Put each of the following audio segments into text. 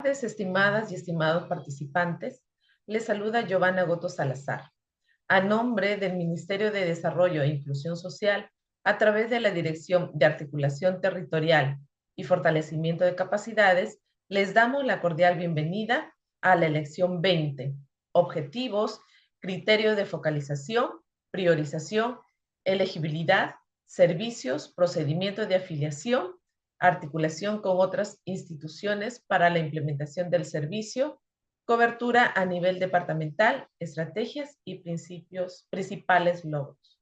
tardes, estimadas y estimados participantes. Les saluda Giovanna Goto Salazar. A nombre del Ministerio de Desarrollo e Inclusión Social, a través de la Dirección de Articulación Territorial y Fortalecimiento de Capacidades, les damos la cordial bienvenida a la elección 20. Objetivos, criterios de focalización, priorización, elegibilidad, servicios, procedimientos de afiliación, articulación con otras instituciones para la implementación del servicio, cobertura a nivel departamental, estrategias y principales logros.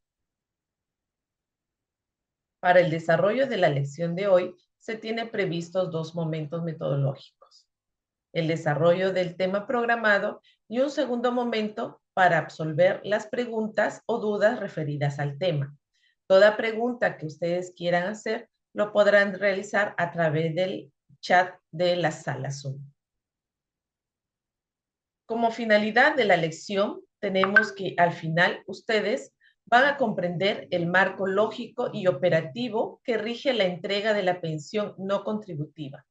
Para el desarrollo de la lección de hoy, se tienen previstos 2 momentos metodológicos: el desarrollo del tema programado y un segundo momento para absolver las preguntas o dudas referidas al tema. Toda pregunta que ustedes quieran hacer lo podrán realizar a través del chat de la sala Zoom. Como finalidad de la lección, tenemos que al final ustedes van a comprender el marco lógico y operativo que rige la entrega de la pensión no contributiva,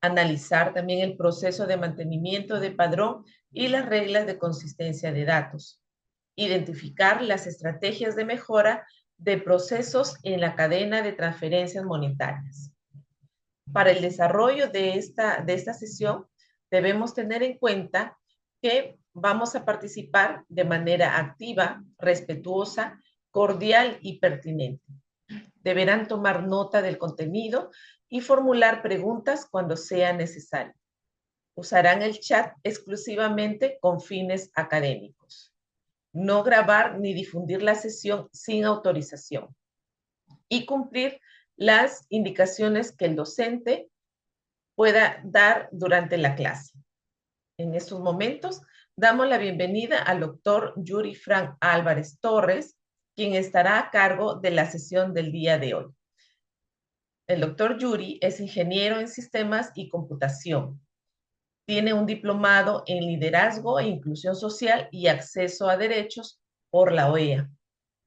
analizar también el proceso de mantenimiento de padrón y las reglas de consistencia de datos, identificar las estrategias de mejora de procesos en la cadena de transferencias monetarias. Para el desarrollo de esta sesión, debemos tener en cuenta que vamos a participar de manera activa, respetuosa, cordial y pertinente. Deberán tomar nota del contenido y formular preguntas cuando sea necesario. Usarán el chat exclusivamente con fines académicos. No grabar ni difundir la sesión sin autorización. Y cumplir las indicaciones que el docente pueda dar durante la clase. En estos momentos, damos la bienvenida al doctor Yuri Frank Álvarez Torres, quien estará a cargo de la sesión del día de hoy. El doctor Yuri es ingeniero en sistemas y computación. Tiene un diplomado en liderazgo e inclusión social y acceso a derechos por la OEA.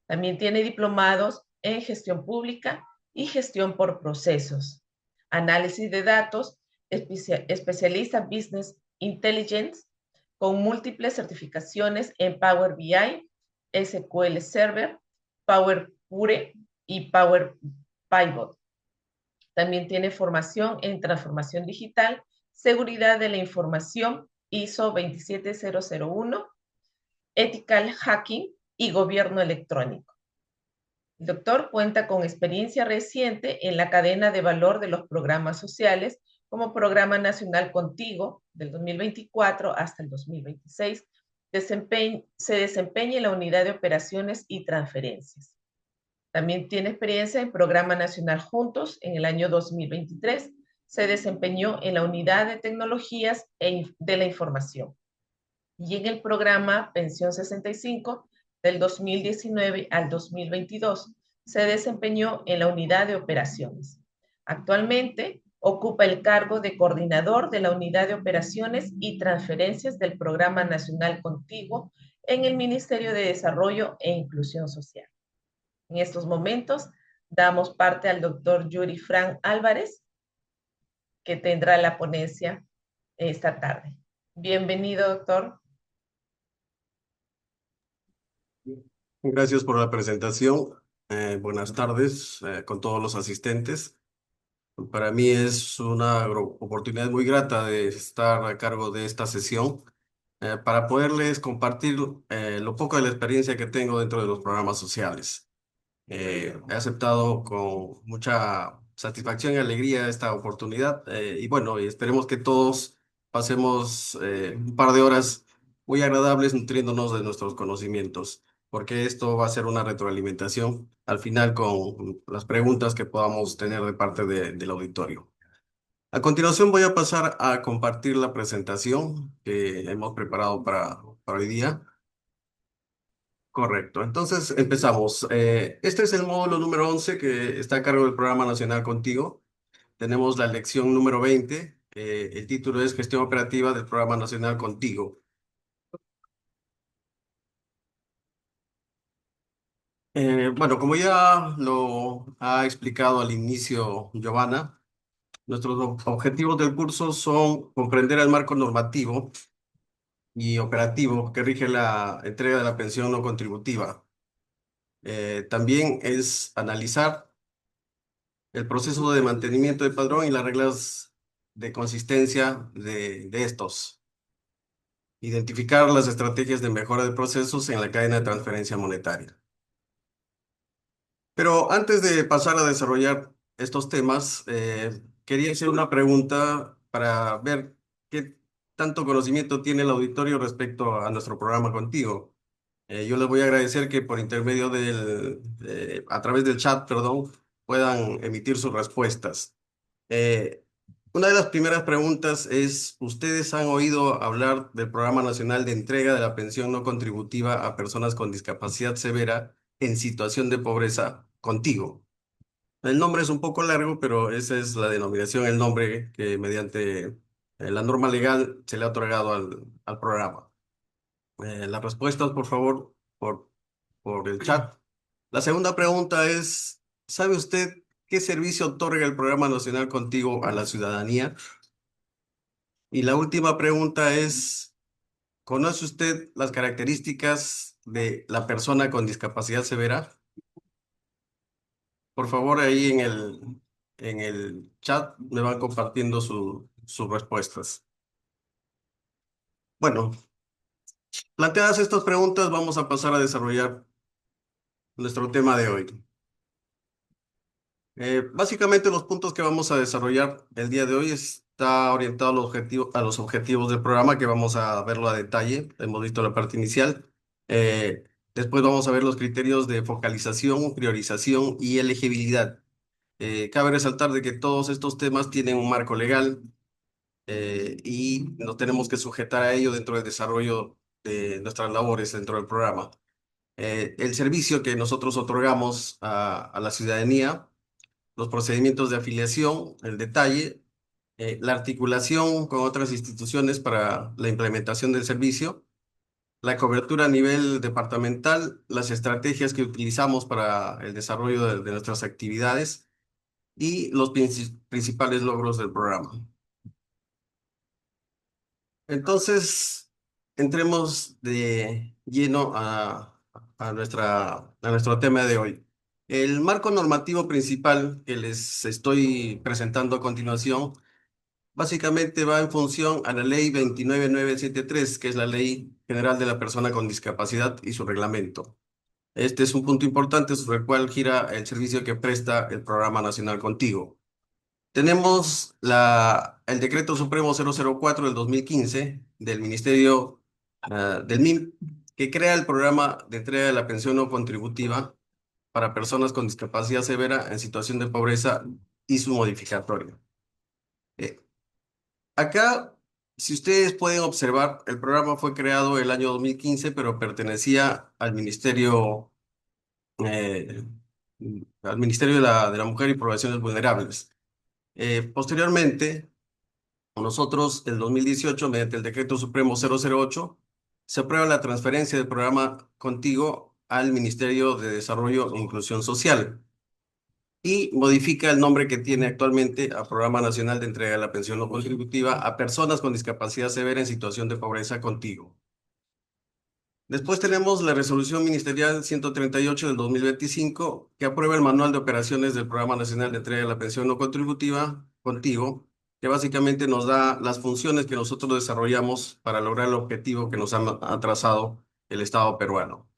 También tiene diplomados en gestión pública y gestión por procesos, análisis de datos, especialista en Business Intelligence, con múltiples certificaciones en Power BI, SQL Server, Power Query y Power Pivot. También tiene formación en transformación digital, seguridad de la información, ISO 27001, ethical hacking y gobierno electrónico. El doctor cuenta con experiencia reciente en la cadena de valor de los programas sociales, como Programa Nacional Contigo, del 2024 hasta el 2026. Se desempeña en la Unidad de Operaciones y Transferencias. También tiene experiencia en Programa Nacional Juntos en el año 2023. Se desempeñó en la Unidad de Tecnologías de la Información y en el programa Pensión 65 del 2019 al 2022. Se desempeñó en la Unidad de Operaciones. Actualmente ocupa el cargo de coordinador de la Unidad de Operaciones y Transferencias del Programa Nacional Contiguo en el Ministerio de Desarrollo e Inclusión Social. En estos momentos damos parte al doctor Yuri Frank Álvarez, que tendrá la ponencia esta tarde. Bienvenido, doctor. Gracias por la presentación. Buenas tardes con todos los asistentes. Para mí es una oportunidad muy grata de estar a cargo de esta sesión para poderles compartir lo poco de la experiencia que tengo dentro de los programas sociales. He aceptado con mucha satisfacción y alegría esta oportunidad y bueno, y esperemos que todos pasemos un par de horas muy agradables nutriéndonos de nuestros conocimientos, porque esto va a ser una retroalimentación al final con las preguntas que podamos tener de parte del auditorio. A continuación voy a pasar a compartir la presentación que hemos preparado para hoy día. Correcto, entonces empezamos. Este es el módulo número 11 que está a cargo del Programa Nacional Contigo. Tenemos la lección número 20. El título es Gestión Operativa del Programa Nacional Contigo. Bueno, como ya lo ha explicado al inicio Giovanna, Nuestros objetivos del curso son comprender el marco normativo y operativo que rige la entrega de la pensión no contributiva. También es analizar el proceso de mantenimiento de padrón y las reglas de consistencia de estos. Identificar las estrategias de mejora de procesos en la cadena de transferencia monetaria. Pero antes de pasar a desarrollar estos temas, quería hacer una pregunta para ver qué tanto conocimiento tiene el auditorio respecto a nuestro programa contigo. Yo les voy a agradecer que por intermedio a través del chat, perdón, puedan emitir sus respuestas. Eh, una de las primeras preguntas es, ¿ustedes han oído hablar del Programa Nacional de Entrega de la Pensión No Contributiva a Personas con Discapacidad Severa en situación de pobreza contigo? El nombre es un poco largo, pero esa es la denominación, el nombre que mediante la norma legal se le ha otorgado al programa. Las respuestas, por favor, por el chat. La segunda pregunta es, ¿sabe usted qué servicio otorga el Programa Nacional Contigo a la ciudadanía? Y la última pregunta es, ¿conoce usted las características de la persona con discapacidad severa? Por favor, ahí en el chat me van compartiendo sus respuestas. Bueno, planteadas estas preguntas, vamos a pasar a desarrollar nuestro tema de hoy. Básicamente los puntos que vamos a desarrollar el día de hoy está orientado a los objetivos del programa, que vamos a verlo a detalle. Hemos visto la parte inicial. Eh, Después vamos a ver los criterios de focalización, priorización y elegibilidad. Cabe resaltar de que todos estos temas tienen un marco legal y nos tenemos que sujetar a ello dentro del desarrollo de nuestras labores dentro del programa. El servicio que nosotros otorgamos a la ciudadanía, los procedimientos de afiliación, el detalle, la articulación con otras instituciones para la implementación del servicio, la cobertura a nivel departamental, las estrategias que utilizamos para el desarrollo de nuestras actividades y los principales logros del programa. Entonces, entremos de lleno a nuestro tema de hoy. El marco normativo principal que les estoy presentando a continuación básicamente va en función a la ley 29973, que es la Ley General de la Persona con Discapacidad y su reglamento. Este es un punto importante sobre el cual gira el servicio que presta el Programa Nacional Contigo. Tenemos el Decreto Supremo 004 del 2015 del Ministerio del MIM, que crea el programa de entrega de la pensión no contributiva para personas con discapacidad severa en situación de pobreza y su modificatorio. Eh, Acá, si ustedes pueden observar, el programa fue creado el año 2015, pero pertenecía eh, al Ministerio de de la Mujer y Poblaciones Vulnerables. Posteriormente, nosotros, en 2018, mediante el Decreto Supremo 008, se aprueba la transferencia del programa Contigo al Ministerio de Desarrollo e Inclusión Social y modifica el nombre que tiene actualmente a Programa Nacional de Entrega de la Pensión No Contributiva a Personas con Discapacidad Severa en Situación de Pobreza Contigo. Después tenemos la Resolución Ministerial 138 del 2025, que aprueba el Manual de Operaciones del Programa Nacional de Entrega de la Pensión No Contributiva Contigo, que básicamente nos da las funciones que nosotros desarrollamos para lograr el objetivo que nos ha trazado el Estado peruano.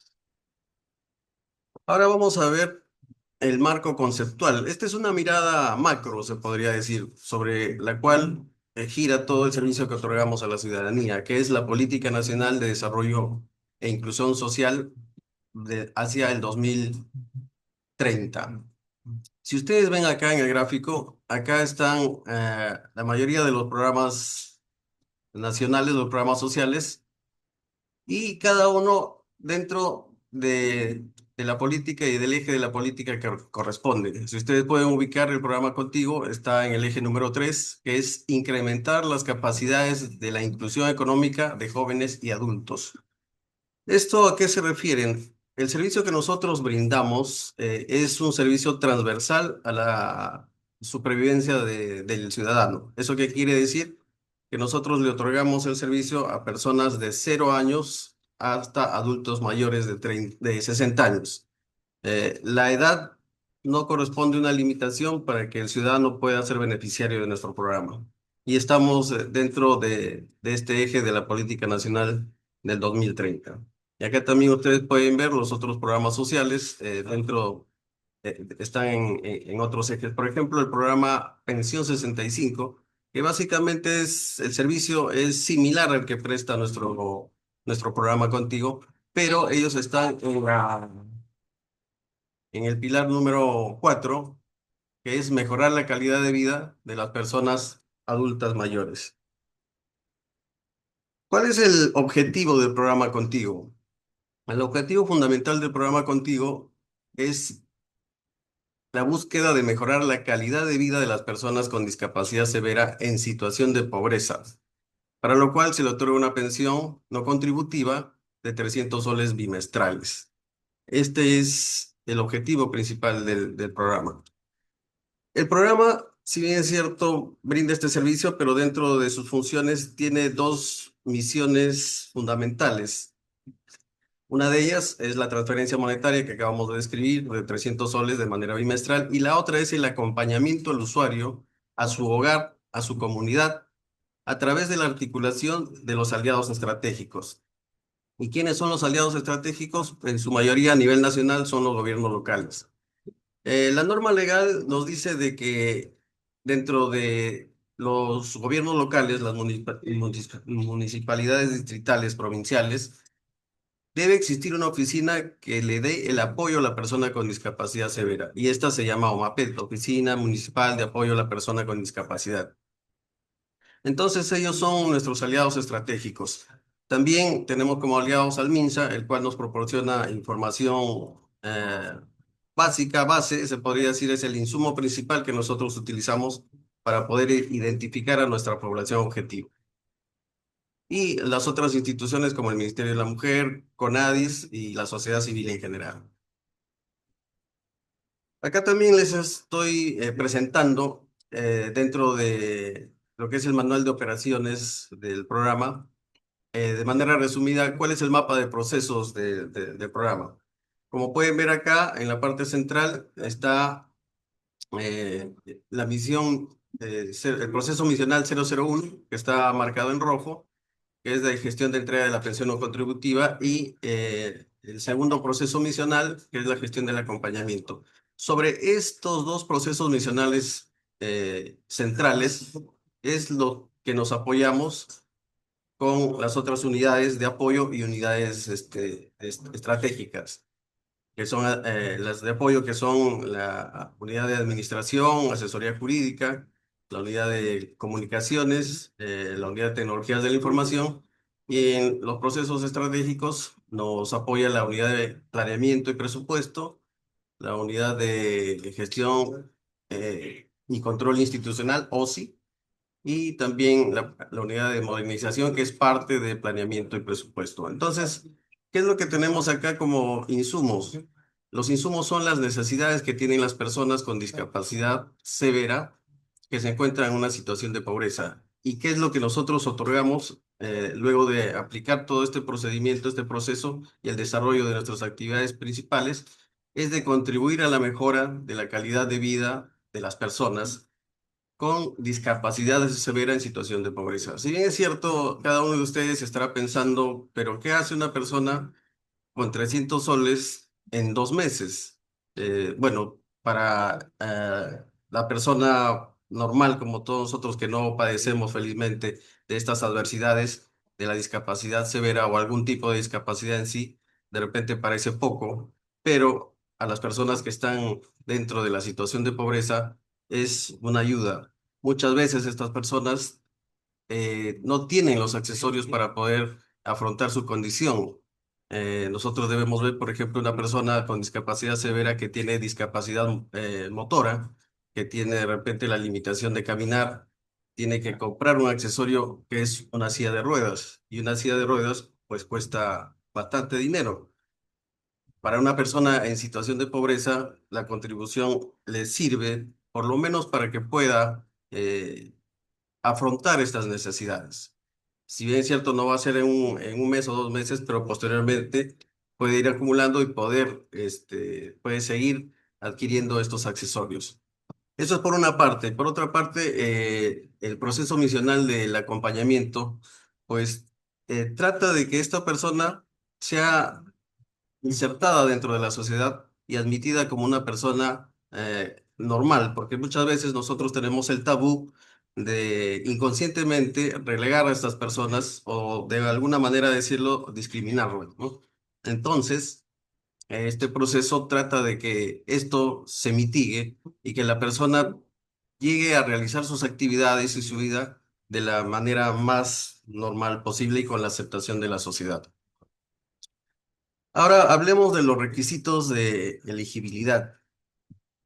Ahora vamos a ver el marco conceptual. Esta es una mirada macro, se podría decir, sobre la cual gira todo el servicio que otorgamos a la ciudadanía, que es la Política Nacional de Desarrollo e Inclusión Social hacia el 2030. Si ustedes ven acá en el gráfico, acá están la mayoría de los programas nacionales, los programas sociales, y cada uno dentro de la política y del eje de la política que corresponde. Si ustedes pueden ubicar el programa Contigo, está en el eje número 3, que es incrementar las capacidades de la inclusión económica de jóvenes y adultos. ¿Esto a qué se refieren? El servicio que nosotros brindamos es un servicio transversal a la supervivencia del ciudadano. ¿Eso qué quiere decir? Que nosotros le otorgamos el servicio a personas de 0 años hasta adultos mayores de 60 años. La edad no corresponde a una limitación para que el ciudadano pueda ser beneficiario de nuestro programa. Y estamos dentro de este eje de la política nacional del 2030. Y acá también ustedes pueden ver los otros programas sociales están en otros ejes. Por ejemplo, el programa Pensión 65, que básicamente el servicio es similar al que presta nuestro programa Contigo, pero ellos están en el pilar número 4, que es mejorar la calidad de vida de las personas adultas mayores. ¿Cuál es el objetivo del programa Contigo? El objetivo fundamental del programa Contigo es la búsqueda de mejorar la calidad de vida de las personas con discapacidad severa en situación de pobreza, para lo cual se le otorga una pensión no contributiva de 300 soles bimestrales. Este es el objetivo principal del programa. El programa, si bien es cierto, brinda este servicio, pero dentro de sus funciones tiene dos misiones fundamentales. Una de ellas es la transferencia monetaria que acabamos de describir, de 300 soles de manera bimestral, y la otra es el acompañamiento al usuario a su hogar, a su comunidad, a través de la articulación de los aliados estratégicos. ¿Y quiénes son los aliados estratégicos? En su mayoría a nivel nacional son los gobiernos locales. La norma legal nos dice de que dentro de los gobiernos locales, las municipalidades distritales, provinciales, debe existir una oficina que le dé el apoyo a la persona con discapacidad severa. Y esta se llama OMAPET, Oficina Municipal de Apoyo a la Persona con Discapacidad. Entonces ellos son nuestros aliados estratégicos. También tenemos como aliados al MINSA, el cual nos proporciona información básica, base, se podría decir, es el insumo principal que nosotros utilizamos para poder identificar a nuestra población objetivo. Y las otras instituciones como el Ministerio de la Mujer, CONADIS y la sociedad civil en general. Acá también les estoy presentando dentro de lo que es el manual de operaciones del programa, de manera resumida, cuál es el mapa de procesos del programa. Como pueden ver acá, en la parte central está eh, la misión, el proceso misional 001, que está marcado en rojo, que es de gestión de entrega de la pensión no contributiva, y el segundo proceso misional, que es la gestión del acompañamiento. Sobre estos dos procesos misionales centrales, es lo que nos apoyamos con las otras unidades de apoyo y unidades estratégicas, que son las de apoyo, que son la unidad de administración, asesoría jurídica, la unidad de comunicaciones, la unidad de tecnologías de la información, y en los procesos estratégicos nos apoya la unidad de planeamiento y presupuesto, la unidad de gestión y control institucional, OSI, y también la unidad de modernización, que es parte de planeamiento y presupuesto. Entonces, ¿qué es lo que tenemos acá como insumos? Los insumos son las necesidades que tienen las personas con discapacidad severa que se encuentran en una situación de pobreza. ¿Y qué es lo que nosotros otorgamos luego de aplicar todo este procedimiento, este proceso y el desarrollo de nuestras actividades principales? Es de contribuir a la mejora de la calidad de vida de las personas con discapacidad severa en situación de pobreza. Si bien es cierto, cada uno de ustedes estará pensando, pero ¿qué hace una persona con 300 soles en 2 meses? Bueno, para la persona normal, como todos nosotros que no padecemos felizmente de estas adversidades, de la discapacidad severa o algún tipo de discapacidad en sí, de repente parece poco, pero a las personas que están dentro de la situación de pobreza es una ayuda. Muchas veces estas personas no tienen los accesorios para poder afrontar su condición. Nosotros debemos ver, por ejemplo, una persona con discapacidad severa que tiene discapacidad motora, que tiene de repente la limitación de caminar, tiene que comprar un accesorio que es una silla de ruedas, y una silla de ruedas pues cuesta bastante dinero. Para una persona en situación de pobreza, la contribución le sirve por lo menos para que pueda afrontar estas necesidades. Si bien es cierto, no va a ser en un mes o 2 meses, pero posteriormente puede ir acumulando y poder, puede seguir adquiriendo estos accesorios. Eso es por una parte. Por otra parte, el proceso misional del acompañamiento, pues trata de que esta persona sea insertada dentro de la sociedad y admitida como una persona normal, porque muchas veces nosotros tenemos el tabú de inconscientemente relegar a estas personas o de alguna manera decirlo, discriminarlas, ¿no? Entonces, este proceso trata de que esto se mitigue y que la persona llegue a realizar sus actividades y su vida de la manera más normal posible y con la aceptación de la sociedad. Ahora hablemos de los requisitos de elegibilidad.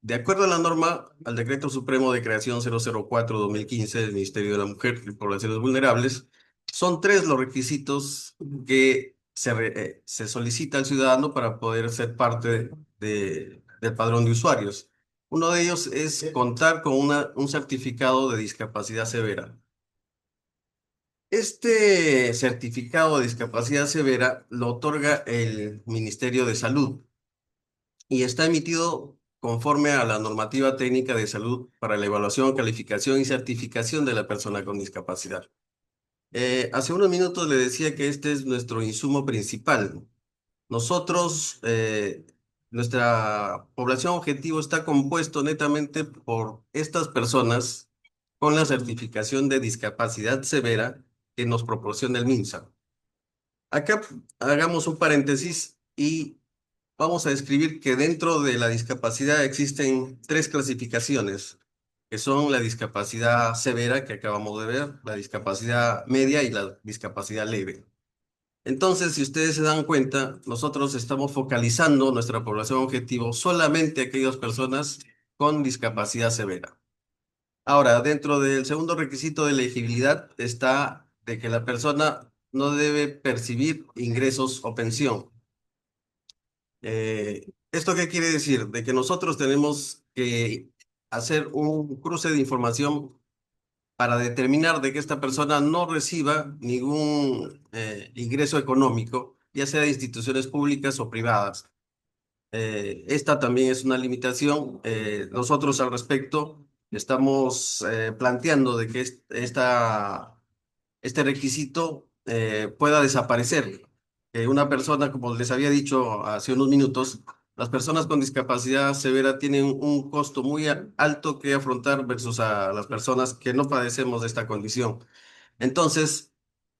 De acuerdo a la norma, al Decreto Supremo de Creación 004/2015 del Ministerio de la Mujer y Poblaciones Vulnerables, son tres los requisitos que se solicita al ciudadano para poder ser parte del padrón de usuarios. Uno de ellos es contar con un certificado de discapacidad severa. Este certificado de discapacidad severa lo otorga el Ministerio de Salud y está emitido conforme a la normativa técnica de salud para la evaluación, calificación y certificación de la persona con discapacidad. Hace unos minutos le decía que este es nuestro insumo principal. Nosotros, nuestra población objetivo está compuesto netamente por estas personas con la certificación de discapacidad severa que nos proporciona el MINSA. Acá hagamos un paréntesis y vamos a describir que dentro de la discapacidad existen tres clasificaciones, que son la discapacidad severa que acabamos de ver, la discapacidad media y la discapacidad leve. Entonces, si ustedes se dan cuenta, nosotros estamos focalizando nuestra población objetivo solamente a aquellas personas con discapacidad severa. Ahora, dentro del segundo requisito de elegibilidad está de que la persona no debe percibir ingresos o pensión. ¿Esto qué quiere decir? De que nosotros tenemos que hacer un cruce de información para determinar de que esta persona no reciba ningún ingreso económico, ya sea de instituciones públicas o privadas. Esta también es una limitación. Nosotros al respecto estamos planteando de que este requisito pueda desaparecer. Una persona, como les había dicho hace unos minutos, las personas con discapacidad severa tienen un costo muy alto que afrontar versus a las personas que no padecemos de esta condición. Entonces,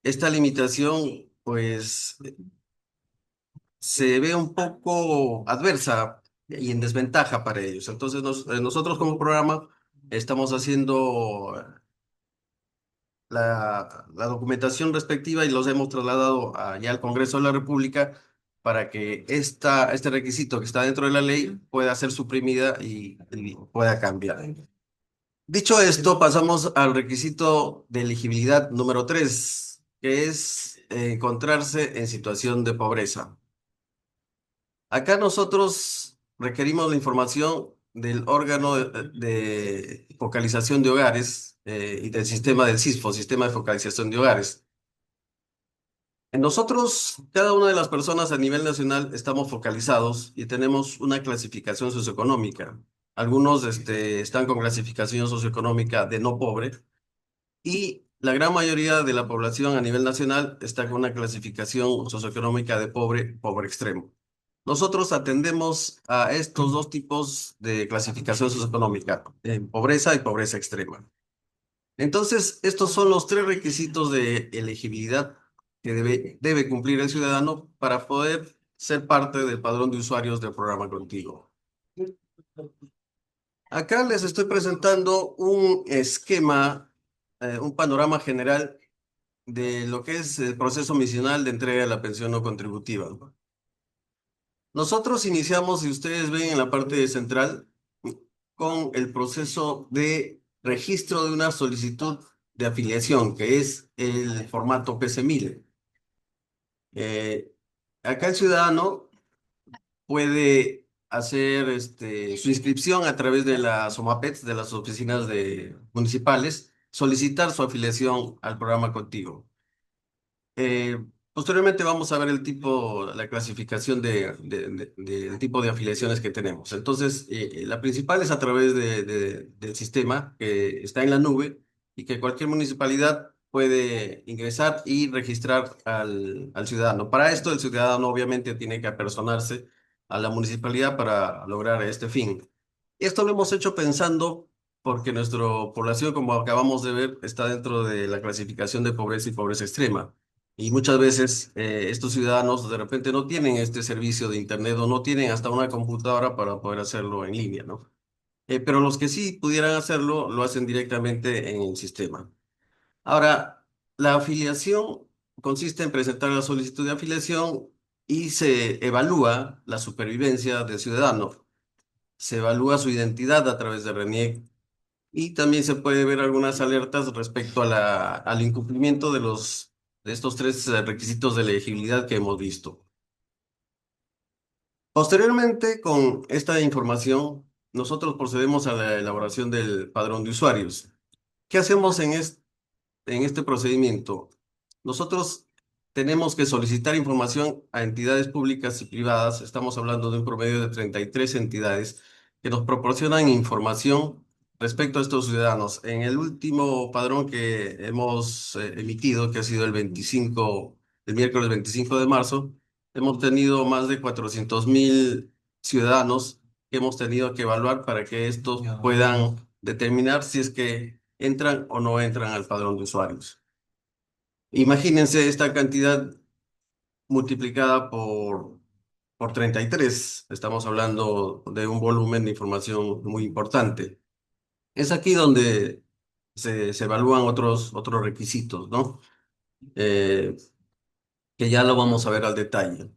esta limitación, pues, se ve un poco adversa y en desventaja para ellos. Entonces, nosotros como programa estamos haciendo la documentación respectiva y los hemos trasladado ya al Congreso de la República para que este requisito que está dentro de la ley pueda ser suprimida y pueda cambiar. Dicho esto, pasamos al requisito de elegibilidad número 3, que es encontrarse en situación de pobreza. Acá nosotros requerimos la información del órgano de focalización de hogares y del sistema del SISFO, Sistema de Focalización de Hogares. Nosotros, cada una de las personas a nivel nacional, estamos focalizados y tenemos una clasificación socioeconómica. Algunos están con clasificación socioeconómica de no pobre y la gran mayoría de la población a nivel nacional está con una clasificación socioeconómica de pobre, pobre extremo. Nosotros atendemos a estos dos tipos de clasificación socioeconómica, pobreza y pobreza extrema. Entonces, estos son los tres requisitos de elegibilidad que debe cumplir el ciudadano para poder ser parte del padrón de usuarios del programa Contigo. Acá les estoy presentando un esquema, un panorama general de lo que es el proceso misional de entrega de la pensión no contributiva. Nosotros iniciamos, si ustedes ven en la parte central, con el proceso de registro de una solicitud de afiliación, que es el formato PC1000. Eh, Acá el ciudadano puede hacer su inscripción a través de las OMAPETs, de las oficinas municipales, solicitar su afiliación al programa Contigo. Posteriormente vamos a ver la clasificación del tipo de afiliaciones que tenemos. Entonces, la principal es a través del sistema que está en la nube y que cualquier municipalidad puede ingresar y registrar al ciudadano. Para esto, el ciudadano obviamente tiene que apersonarse a la municipalidad para lograr este fin. Esto lo hemos hecho pensando porque nuestra población, como acabamos de ver, está dentro de la clasificación de pobreza y pobreza extrema. Y muchas veces estos ciudadanos de repente no tienen este servicio de internet o no tienen hasta una computadora para poder hacerlo en línea, ¿no? Pero los que sí pudieran hacerlo, lo hacen directamente en el sistema. Ahora, la afiliación consiste en presentar la solicitud de afiliación y se evalúa la supervivencia del ciudadano. Se evalúa su identidad a través de RENIEC y también se puede ver algunas alertas respecto a al incumplimiento de estos tres requisitos de elegibilidad que hemos visto. Posteriormente, con esta información, nosotros procedemos a la elaboración del padrón de usuarios. ¿Qué hacemos en este procedimiento? Nosotros tenemos que solicitar información a entidades públicas y privadas. Estamos hablando de un promedio de 33 entidades que nos proporcionan información respecto a estos ciudadanos. En el último padrón que hemos emitido, que ha sido el miércoles 25 de marzo, hemos tenido más de 400.000 ciudadanos que hemos tenido que evaluar para que estos puedan determinar si es que entran o no entran al padrón de usuarios. Imagínense esta cantidad multiplicada por 33. Estamos hablando de un volumen de información muy importante. Es aquí donde se evalúan otros requisitos, ¿no? Que ya lo vamos a ver al detalle.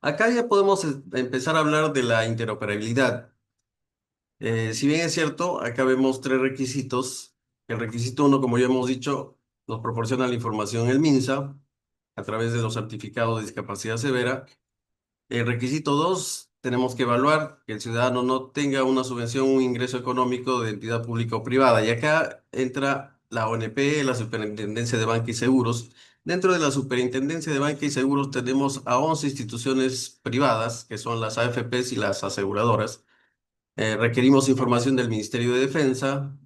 Acá ya podemos empezar a hablar de la interoperabilidad. Si bien es cierto, acá vemos tres requisitos. El requisito uno, como ya hemos dicho, nos proporciona la información el MINSA a través de los certificados de discapacidad severa. El requisito 2, tenemos que evaluar que el ciudadano no tenga una subvención, un ingreso económico de entidad pública o privada. Y acá entra la ONP, la Superintendencia de Banca y Seguros. Dentro de la Superintendencia de Banca y Seguros tenemos a 11 instituciones privadas, que son las AFPs y las aseguradoras. Requerimos información del Ministerio de Defensa,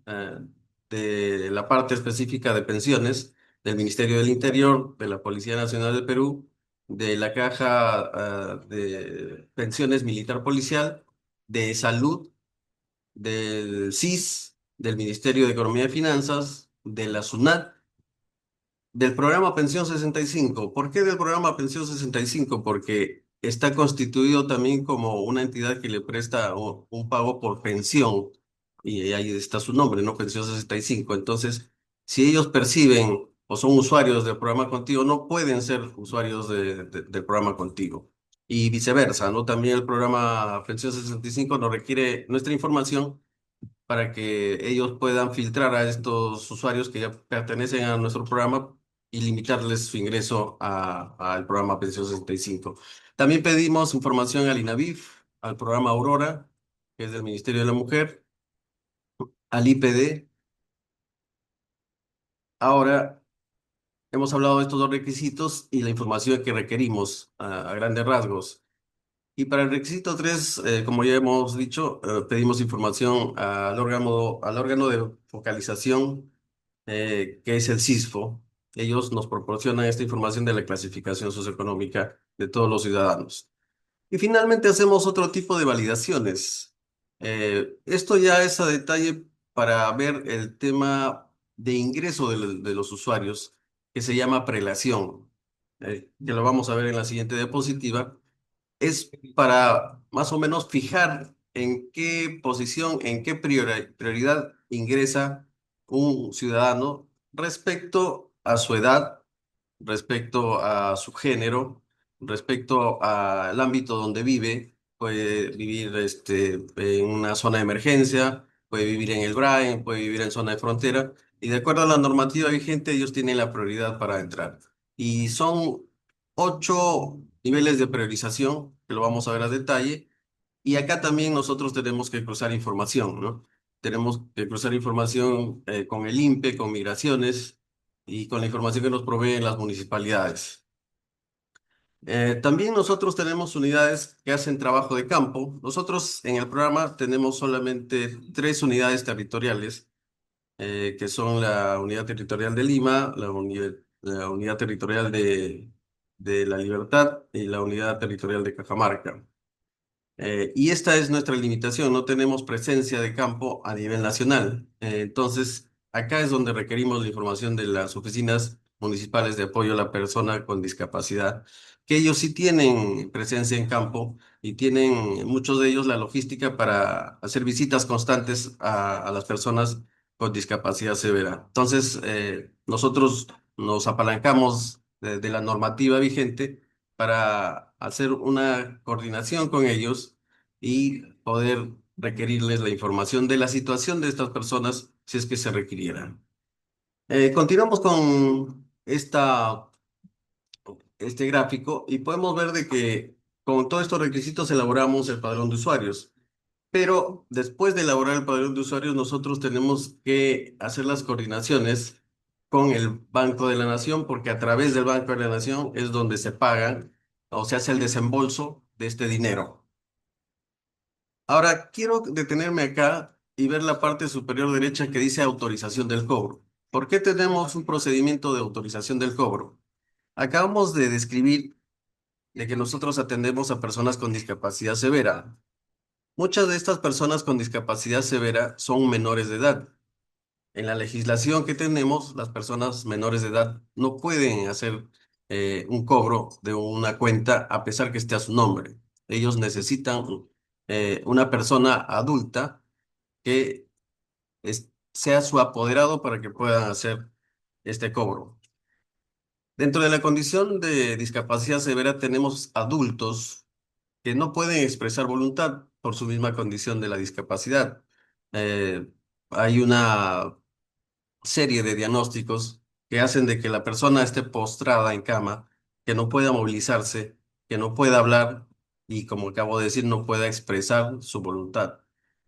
de la parte específica de pensiones, del Ministerio del Interior, de la Policía Nacional del Perú, de la Caja, de Pensiones Militar Policial, de Salud, del CIS, del Ministerio de Economía y Finanzas, de la SUNAT, del programa Pensión 65. ¿Por qué del programa Pensión 65? Porque está constituido también como una entidad que le presta un pago por pensión y ahí está su nombre, ¿no? Pensión 65. Entonces, si ellos perciben o son usuarios del programa Contigo, no pueden ser usuarios del programa Contigo. Y viceversa, ¿no? También el programa Pensión 65 nos requiere nuestra información para que ellos puedan filtrar a estos usuarios que ya pertenecen a nuestro programa y limitarles su ingreso al programa Pensión 65. También pedimos información al INAVIF, al programa Aurora, que es del Ministerio de la Mujer, al IPD. Ahora hemos hablado de estos dos requisitos y la información que requerimos a grandes rasgos. Y para el requisito 3, como ya hemos dicho, pedimos información al órgano de focalización, que es el CISFO. Ellos nos proporcionan esta información de la clasificación socioeconómica de todos los ciudadanos. Y finalmente hacemos otro tipo de validaciones. Esto ya es a detalle para ver el tema de ingreso de los usuarios, que se llama prelación, que lo vamos a ver en la siguiente diapositiva. Es para más o menos fijar en qué posición, en qué prioridad ingresa un ciudadano respecto a su edad, respecto a su género, respecto al ámbito donde vive. Puede vivir en una zona de emergencia, puede vivir en el Brain, puede vivir en zona de frontera, y de acuerdo a la normativa vigente, ellos tienen la prioridad para entrar. Y son 8 niveles de priorización, que lo vamos a ver a detalle, Y acá también nosotros tenemos que cruzar información, ¿no? Tenemos que cruzar información con el INPE, con Migraciones y con la información que nos proveen las municipalidades. También nosotros tenemos unidades que hacen trabajo de campo. Nosotros en el programa tenemos solamente 3 unidades territoriales, que son la Unidad Territorial de Lima, la unidad Territorial de La Libertad y la Unidad Territorial de Cajamarca. Y esta es nuestra limitación, no tenemos presencia de campo a nivel nacional. Entonces, acá es donde requerimos la información de las oficinas municipales de apoyo a la persona con discapacidad, que ellos sí tienen presencia en campo y tienen muchos de ellos la logística para hacer visitas constantes a las personas con discapacidad severa. Entonces, nosotros nos apalancamos de la normativa vigente para hacer una coordinación con ellos y poder requerirles la información de la situación de estas personas si es que se requiriera. Continuamos con este gráfico y podemos ver de que con todos estos requisitos elaboramos el padrón de usuarios. Pero después de elaborar el padrón de usuarios, nosotros tenemos que hacer las coordinaciones con el Banco de la Nación, porque a través del Banco de la Nación es donde se pagan o se hace el desembolso de este dinero. Ahora, quiero detenerme acá y ver la parte superior derecha que dice autorización del cobro. ¿Por qué tenemos un procedimiento de autorización del cobro? Acabamos de describir de que nosotros atendemos a personas con discapacidad severa. Muchas de estas personas con discapacidad severa son menores de edad. En la legislación que tenemos, las personas menores de edad no pueden hacer un cobro de una cuenta a pesar que esté a su nombre. Ellos necesitan una persona adulta que sea su apoderado para que puedan hacer este cobro. Dentro de la condición de discapacidad severa tenemos adultos que no pueden expresar voluntad por su misma condición de la discapacidad. Eh, Hay una serie de diagnósticos que hacen de que la persona esté postrada en cama, que no pueda movilizarse, que no pueda hablar y, como acabo de decir, no pueda expresar su voluntad.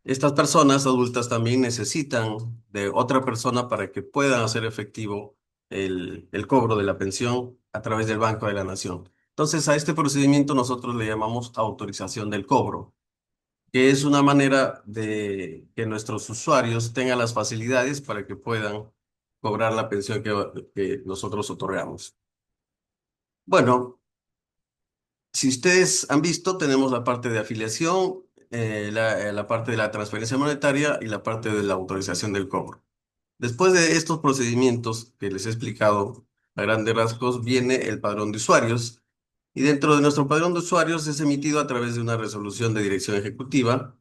Estas personas adultas también necesitan de otra persona para que puedan hacer efectivo el cobro de la pensión a través del Banco de la Nación. Entonces, a este procedimiento nosotros le llamamos autorización del cobro, que es una manera de que nuestros usuarios tengan las facilidades para que puedan cobrar la pensión que nosotros otorgamos. Bueno, si ustedes han visto, tenemos la parte de afiliación, la parte de la transferencia monetaria y la parte de la autorización del cobro. Después de estos procedimientos que les he explicado a grandes rasgos, viene el padrón de usuarios. Y dentro de nuestro padrón de usuarios es emitido a través de una resolución de dirección ejecutiva.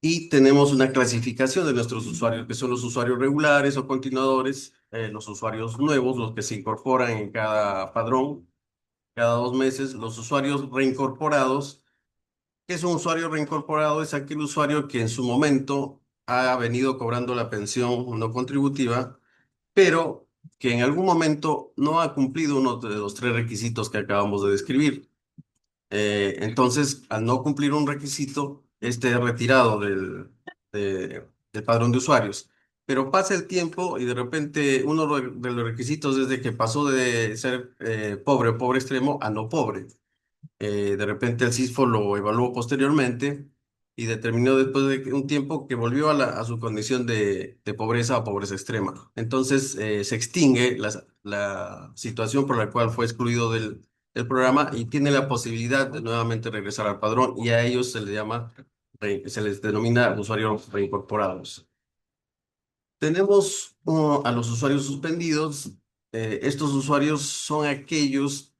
Y tenemos una clasificación de nuestros usuarios, que son los usuarios regulares o continuadores, los usuarios nuevos, los que se incorporan en cada padrón, cada 2 meses, los usuarios reincorporados. ¿Qué es un usuario reincorporado? Es aquel usuario que en su momento ha venido cobrando la pensión no contributiva, pero que en algún momento no ha cumplido uno de los 3 requisitos que acabamos de describir. Entonces, al no cumplir un requisito, este es retirado del padrón de usuarios. Pero pasa el tiempo y de repente uno de los requisitos es de que pasó de ser pobre o pobre extremo a no pobre. De repente el CISFO lo evaluó posteriormente y determinó después de un tiempo que volvió a su condición de pobreza o pobreza extrema. Entonces se extingue la situación por la cual fue excluido del programa y tiene la posibilidad de nuevamente regresar al padrón, y a ellos se les llama, se les denomina usuarios reincorporados. Tenemos a los usuarios suspendidos. Estos usuarios son aquellos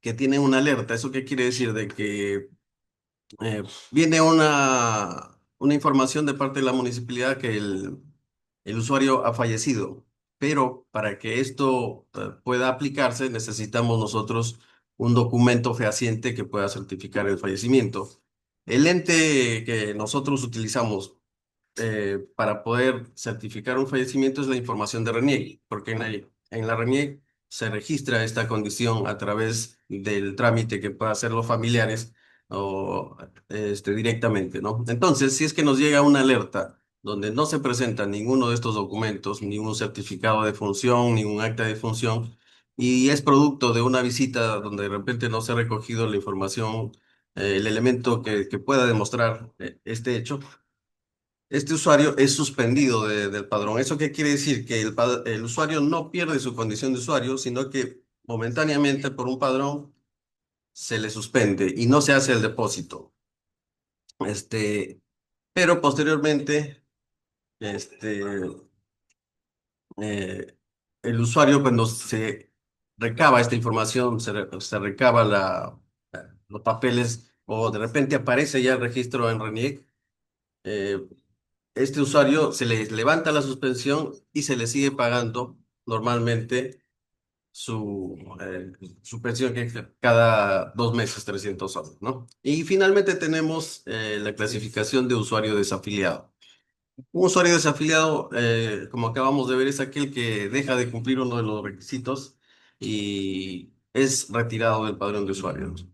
que tienen una alerta. ¿Eso qué quiere decir? De que viene una información de parte de la municipalidad que el usuario ha fallecido, pero para que esto pueda aplicarse necesitamos nosotros un documento fehaciente que pueda certificar el fallecimiento. El ente que nosotros utilizamos para poder certificar un fallecimiento es la información de RENIEC, porque en la RENIEC se registra esta condición a través del trámite que puedan hacer los familiares o directamente, ¿no? Entonces, si es que nos llega una alerta donde no se presenta ninguno de estos documentos, ningún certificado de función, ningún acta de función, y es producto de una visita donde de repente no se ha recogido la información, el elemento que pueda demostrar este hecho, este usuario es suspendido del padrón. ¿Eso qué quiere decir? Que el usuario no pierde su condición de usuario, sino que momentáneamente por un padrón se le suspende y no se hace el depósito. Este, pero posteriormente, este, eh, el usuario cuando se recaba esta información, se recaba los papeles o de repente aparece ya el registro en RENIEC, eh, este usuario se le levanta la suspensión y se le sigue pagando normalmente su pensión, que es cada 2 meses, 300 soles, ¿no? Y finalmente tenemos la clasificación de usuario desafiliado. Un usuario desafiliado, como acabamos de ver, es aquel que deja de cumplir uno de los requisitos y es retirado del padrón de usuarios.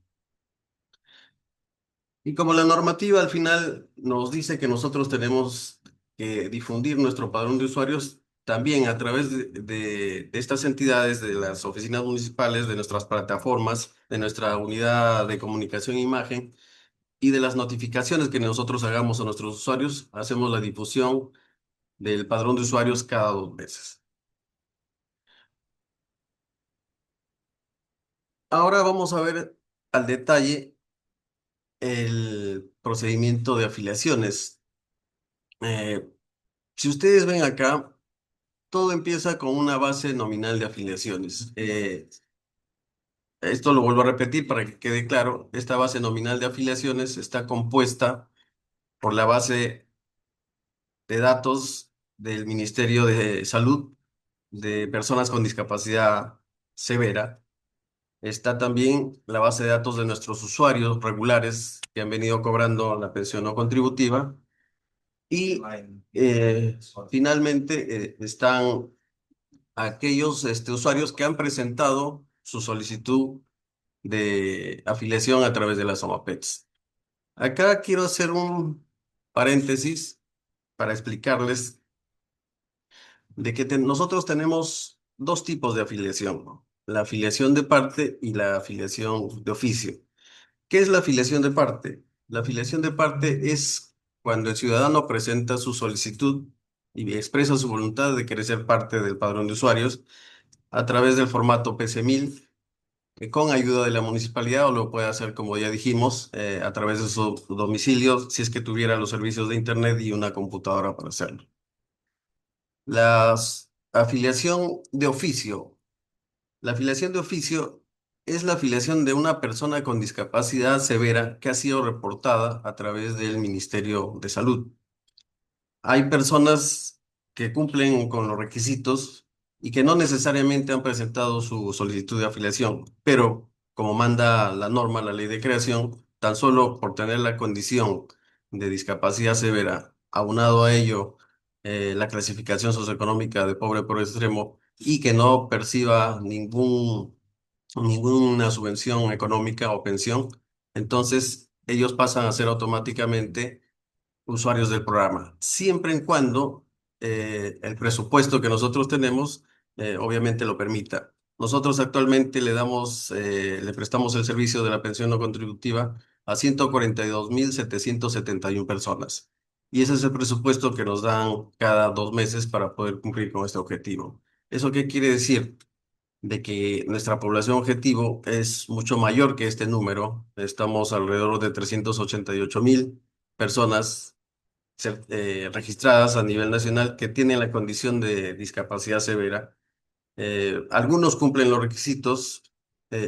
Y como la normativa al final nos dice que nosotros tenemos que difundir nuestro padrón de usuarios, también a través de estas entidades, de las oficinas municipales, de nuestras plataformas, de nuestra unidad de comunicación e imagen y de las notificaciones que nosotros hagamos a nuestros usuarios, hacemos la difusión del padrón de usuarios cada 2 meses. Ahora vamos a ver al detalle el procedimiento de afiliaciones. Eh, si ustedes ven acá, todo empieza con una base nominal de afiliaciones. Esto lo vuelvo a repetir para que quede claro. Esta base nominal de afiliaciones está compuesta por la base de datos del Ministerio de Salud de personas con discapacidad severa. Está también la base de datos de nuestros usuarios regulares que han venido cobrando la pensión no contributiva. Y finalmente están aquellos usuarios que han presentado su solicitud de afiliación a través de las OMAPETs. Acá quiero hacer un paréntesis para explicarles de que nosotros tenemos dos tipos de afiliación, ¿no? La afiliación de parte y la afiliación de oficio. ¿Qué es la afiliación de parte? La afiliación de parte es cuando el ciudadano presenta su solicitud y expresa su voluntad de querer ser parte del padrón de usuarios a través del formato PC1000, con ayuda de la municipalidad, o lo puede hacer, como ya dijimos, a través de su domicilio, si es que tuviera los servicios de Internet y una computadora para hacerlo. La afiliación de oficio. La afiliación de oficio es la afiliación de una persona con discapacidad severa que ha sido reportada a través del Ministerio de Salud. Hay personas que cumplen con los requisitos y que no necesariamente han presentado su solicitud de afiliación, pero como manda la norma, la ley de creación, tan solo por tener la condición de discapacidad severa, aunado a ello la clasificación socioeconómica de pobre por extremo y que no perciba ninguna subvención económica o pensión, entonces ellos pasan a ser automáticamente usuarios del programa, siempre en cuando el presupuesto que nosotros tenemos obviamente lo permita. Nosotros actualmente le prestamos el servicio de la pensión no contributiva a 142.771 personas. Y ese es el presupuesto que nos dan cada 2 meses para poder cumplir con este objetivo. ¿Eso qué quiere decir? De que nuestra población objetivo es mucho mayor que este número. Estamos alrededor de 388.000 personas registradas a nivel nacional que tienen la condición de discapacidad severa. Algunos cumplen los requisitos,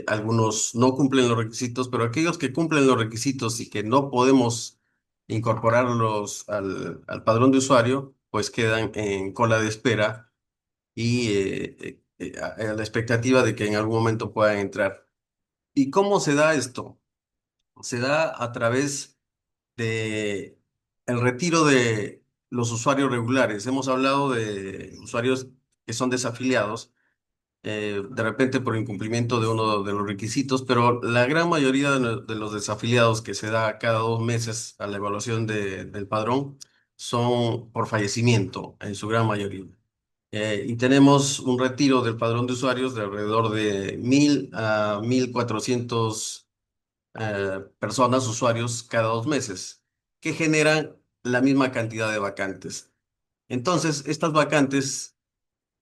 algunos no cumplen los requisitos, pero aquellos que cumplen los requisitos y que no podemos incorporarlos al padrón de usuario, pues quedan en cola de espera y a la expectativa de que en algún momento puedan entrar. ¿Y cómo se da esto? Se da a través de el retiro de los usuarios regulares. Hemos hablado de usuarios que son desafiliados, de repente por incumplimiento de uno de los requisitos, pero la gran mayoría de los desafiliados que se da cada 2 meses a la evaluación del padrón son por fallecimiento, en su gran mayoría. Y tenemos un retiro del padrón de usuarios de alrededor de 1.000 a 1.400 personas, usuarios, cada 2 meses, que generan la misma cantidad de vacantes. Entonces, estas vacantes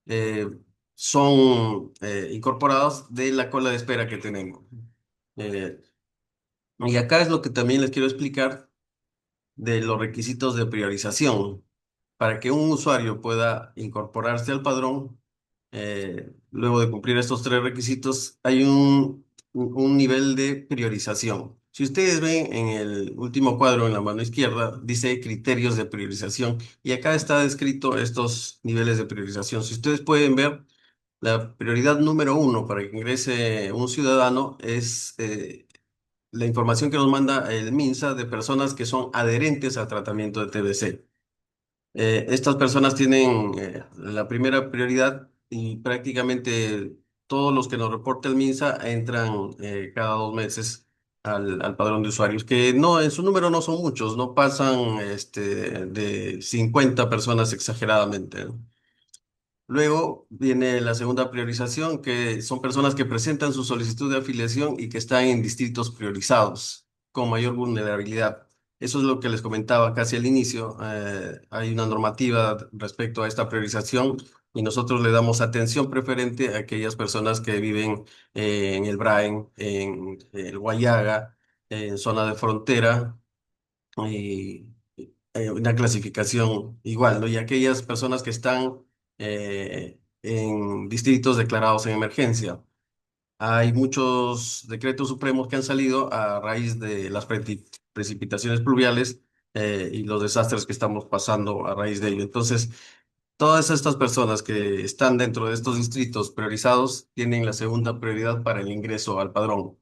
eh, son incorporadas de la cola de espera que tenemos. Eh, y acá es lo que también les quiero explicar de los requisitos de priorización. Para que un usuario pueda incorporarse al padrón, luego de cumplir estos 3 requisitos, hay un nivel de priorización. Si ustedes ven en el último cuadro en la mano izquierda, dice criterios de priorización y acá está descrito estos niveles de priorización. Si ustedes pueden ver, la prioridad número 1 para que ingrese un ciudadano es la información que nos manda el MINSA de personas que son adherentes al tratamiento de TBC. Estas personas tienen la primera prioridad y prácticamente todos los que nos reporta el MINSA entran cada 2 meses al padrón de usuarios, que no, en su número no son muchos, no pasan de 50 personas exageradamente, ¿no? Luego viene la segunda priorización, que son personas que presentan su solicitud de afiliación y que están en distritos priorizados con mayor vulnerabilidad. Eso es lo que les comentaba casi al inicio. Hay una normativa respecto a esta priorización y nosotros le damos atención preferente a aquellas personas que viven en el Braen, en el Guayaga, en zona de frontera y una clasificación igual, ¿no? Y aquellas personas que están en distritos declarados en emergencia. Hay muchos decretos supremos que han salido a raíz de las precipitaciones pluviales y los desastres que estamos pasando a raíz de ello. Entonces, todas estas personas que están dentro de estos distritos priorizados tienen la segunda prioridad para el ingreso al padrón.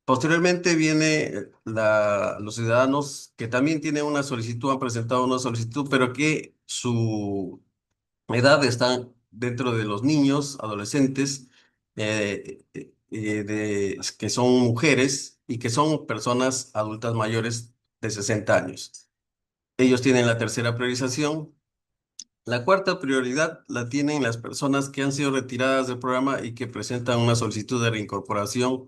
Posteriormente viene los ciudadanos que también tienen una solicitud, han presentado una solicitud, pero que su edad está dentro de los niños, adolescentes, que son mujeres y que son personas adultas mayores de 60 años. Ellos tienen la tercera priorización. La cuarta prioridad la tienen las personas que han sido retiradas del programa y que presentan una solicitud de reincorporación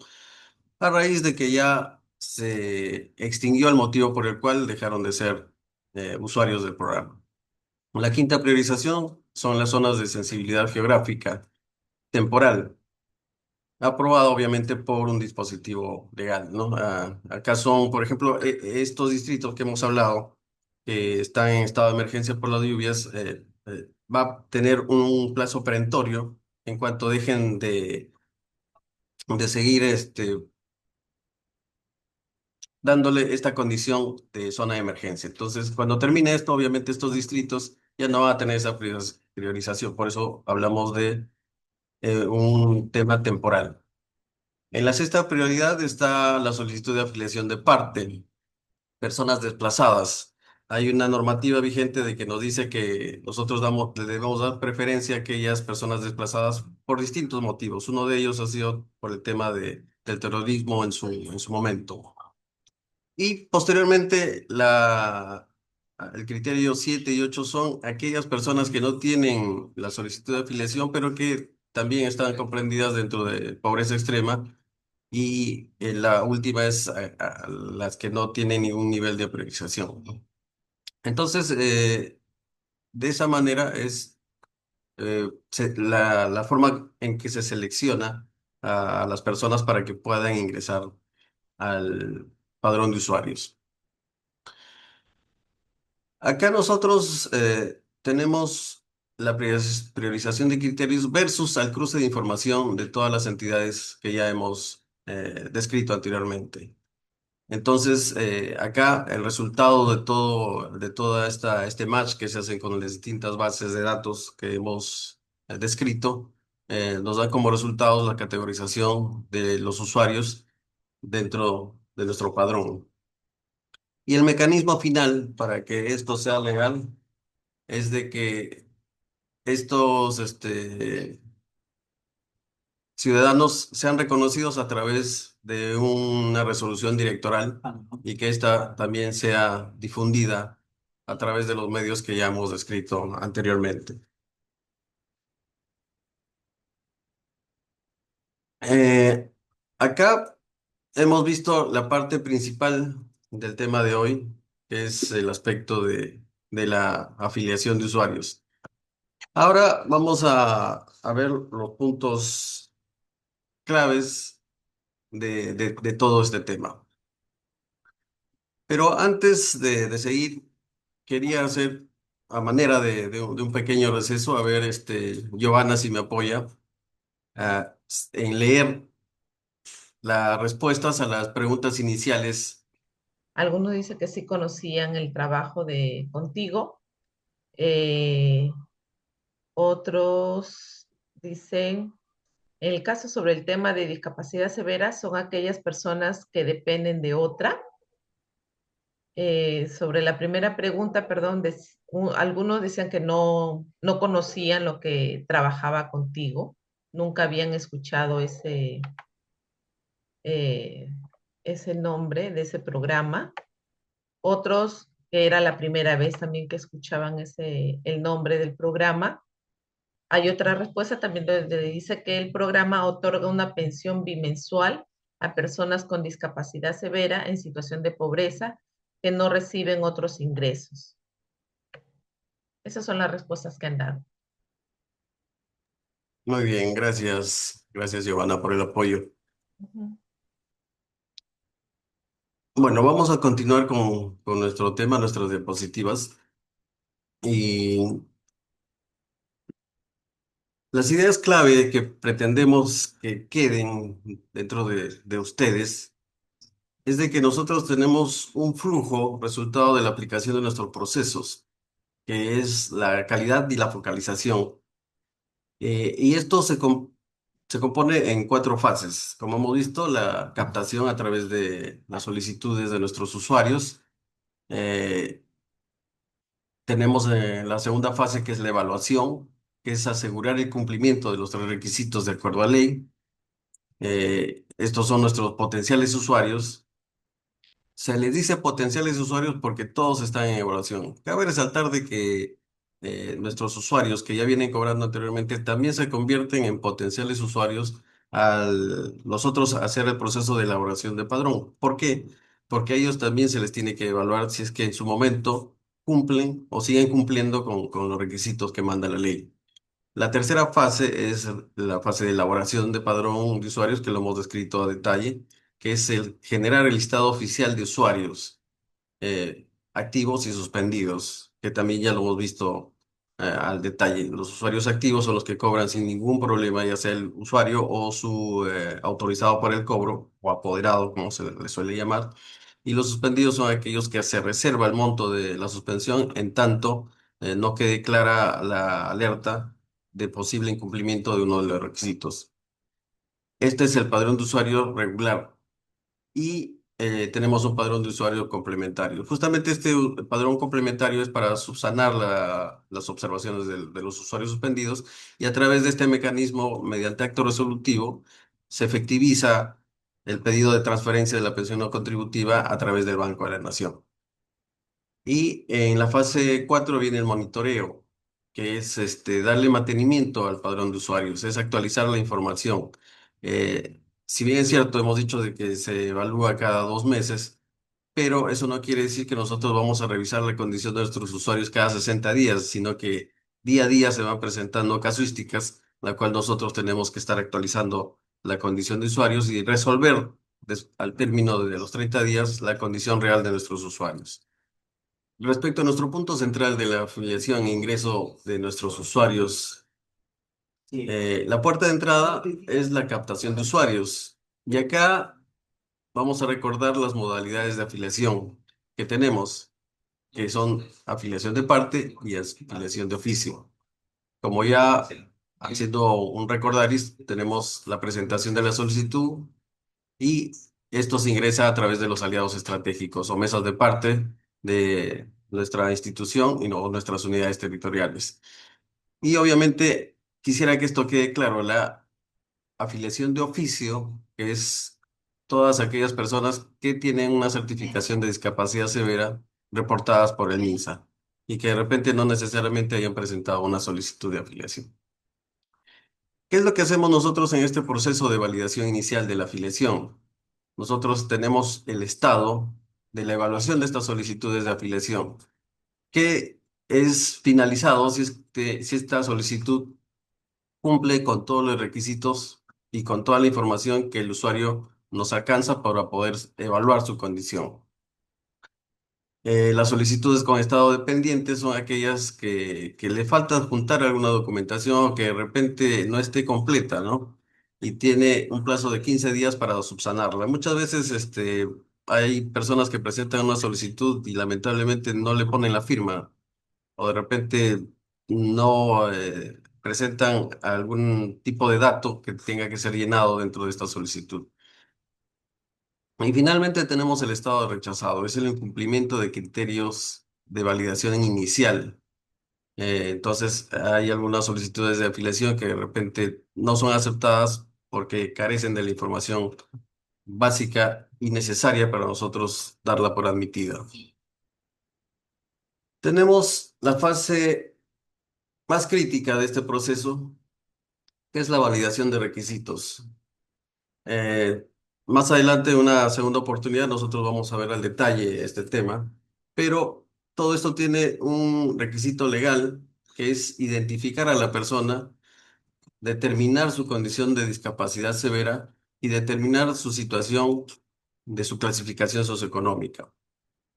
a raíz de que ya se extinguió el motivo por el cual dejaron de ser usuarios del programa. La quinta priorización son las zonas de sensibilidad geográfica temporal, aprobado obviamente por un dispositivo legal, ¿no? Acá son, por ejemplo, estos distritos que hemos hablado, que están en estado de emergencia por las lluvias, va a tener un plazo perentorio en cuanto dejen de seguir dándole esta condición de zona de emergencia. Entonces, cuando termine esto, obviamente estos distritos ya no van a tener esa priorización, por eso hablamos de un tema temporal. En la sexta prioridad está la solicitud de afiliación de parte, personas desplazadas. Hay una normativa vigente de que nos dice que nosotros le debemos dar preferencia a aquellas personas desplazadas por distintos motivos. Uno de ellos ha sido por el tema del terrorismo en su momento. Y posteriormente, el criterio 7 y 8 son aquellas personas que no tienen la solicitud de afiliación, pero que también están comprendidas dentro de pobreza extrema. Y la última es a las que no tienen ningún nivel de priorización, ¿no? Entonces, de esa manera es la forma en que se selecciona a las personas para que puedan ingresar al padrón de usuarios. Acá nosotros tenemos la priorización de criterios versus al cruce de información de todas las entidades que ya hemos descrito anteriormente. Entonces, acá el resultado de toda este match que se hace con las distintas bases de datos que hemos descrito, nos da como resultados la categorización de los usuarios dentro de nuestro padrón. Y el mecanismo final para que esto sea legal es de que estos ciudadanos sean reconocidos a través de una resolución directoral y que ésta también sea difundida a través de los medios que ya hemos descrito anteriormente. Eh, Acá hemos visto la parte principal del tema de hoy, que es el aspecto de la afiliación de usuarios. Ahora vamos a ver los puntos claves de todo este tema. Pero antes de seguir, quería hacer a manera de un pequeño receso, a ver, Giovanna, si me apoya, en leer las respuestas a las preguntas iniciales. Algunos dicen que sí conocían el trabajo de contigo. eh, Otros dicen, en el caso sobre el tema de discapacidad severa, son aquellas personas que dependen de otra. Sobre la primera pregunta, perdón, algunos decían que no conocían lo que trabajaba contigo, nunca habían escuchado eh, ese nombre de ese programa. Otros que era la primera vez también que escuchaban el nombre del programa. Hay otra respuesta también donde dice que el programa otorga una pensión bimensual a personas con discapacidad severa en situación de pobreza que no reciben otros ingresos. Esas son las respuestas que han dado. Muy bien, gracias. Gracias, Giovanna, por el apoyo. Ujú. Bueno, vamos a continuar con nuestro tema, nuestras diapositivas. Y las ideas clave que pretendemos que queden dentro de ustedes es de que nosotros tenemos un flujo resultado de la aplicación de nuestros procesos, que es la calidad y la focalización. Y esto se compone en cuatro fases. Como hemos visto, la captación a través de las solicitudes de nuestros usuarios. Eh, Tenemos la segunda fase, que es la evaluación, que es asegurar el cumplimiento de los tres requisitos de acuerdo a ley. Estos son nuestros potenciales usuarios. Se les dice potenciales usuarios porque todos están en evaluación. Cabe resaltar de que nuestros usuarios que ya vienen cobrando anteriormente también se convierten en potenciales usuarios al nosotros hacer el proceso de elaboración de padrón. ¿Por qué? Porque a ellos también se les tiene que evaluar si es que en su momento cumplen o siguen cumpliendo con los requisitos que manda la ley. La tercera fase es la fase de elaboración de padrón de usuarios, que lo hemos descrito a detalle, que es el generar el listado oficial de usuarios activos y suspendidos, que también ya lo hemos visto al detalle. Los usuarios activos son los que cobran sin ningún problema, ya sea el usuario o su autorizado para el cobro o apoderado, como se le suele llamar. Y los suspendidos son aquellos que se reserva el monto de la suspensión en tanto no quede clara la alerta de posible incumplimiento de uno de los requisitos. Este es el padrón de usuario regular y tenemos un padrón de usuario complementario. Justamente este padrón complementario es para subsanar las observaciones de los usuarios suspendidos y a través de este mecanismo, mediante acto resolutivo, se efectiviza el pedido de transferencia de la pensión no contributiva a través del Banco de la Nación. Y en la fase 4 viene el monitoreo, que es darle mantenimiento al padrón de usuarios, es actualizar la información. Si bien es cierto, hemos dicho de que se evalúa cada 2 meses, pero eso no quiere decir que nosotros vamos a revisar la condición de nuestros usuarios cada 60 días, sino que día a día se van presentando casuísticas, la cual nosotros tenemos que estar actualizando la condición de usuarios y resolver al término de los 30 días la condición real de nuestros usuarios. Respecto a nuestro punto central de la afiliación e ingreso de nuestros usuarios, la puerta de entrada es la captación de usuarios. Y acá vamos a recordar las modalidades de afiliación que tenemos, que son afiliación de parte y afiliación de oficio. Como ya haciendo un recordaris, tenemos la presentación de la solicitud y esto se ingresa a través de los aliados estratégicos o mesas de parte de nuestra institución y no nuestras unidades territoriales. Y obviamente quisiera que esto quede claro, afiliación de oficio, que es todas aquellas personas que tienen una certificación de discapacidad severa reportadas por el MINSA y que de repente no necesariamente hayan presentado una solicitud de afiliación. ¿Qué es lo que hacemos nosotros en este proceso de validación inicial de la afiliación? Nosotros tenemos el estado de la evaluación de estas solicitudes de afiliación, que es finalizado si esta solicitud cumple con todos los requisitos y con toda la información que el usuario nos alcanza para poder evaluar su condición. Las solicitudes con estado de pendiente son aquellas que le falta juntar alguna documentación que de repente no esté completa, ¿no? Y tiene un plazo de 15 días para subsanarla. Muchas veces hay personas que presentan una solicitud y lamentablemente no le ponen la firma o de repente no presentan algún tipo de dato que tenga que ser llenado dentro de esta solicitud. Y finalmente tenemos el estado de rechazado, es el incumplimiento de criterios de validación inicial. Entonces, hay algunas solicitudes de afiliación que de repente no son aceptadas porque carecen de la información básica y necesaria para nosotros darla por admitida. Tenemos la fase más crítica de este proceso, que es la validación de requisitos. Eh, Más adelante, en una segunda oportunidad, nosotros vamos a ver al detalle este tema, pero todo esto tiene un requisito legal que es identificar a la persona, determinar su condición de discapacidad severa y determinar su situación de su clasificación socioeconómica.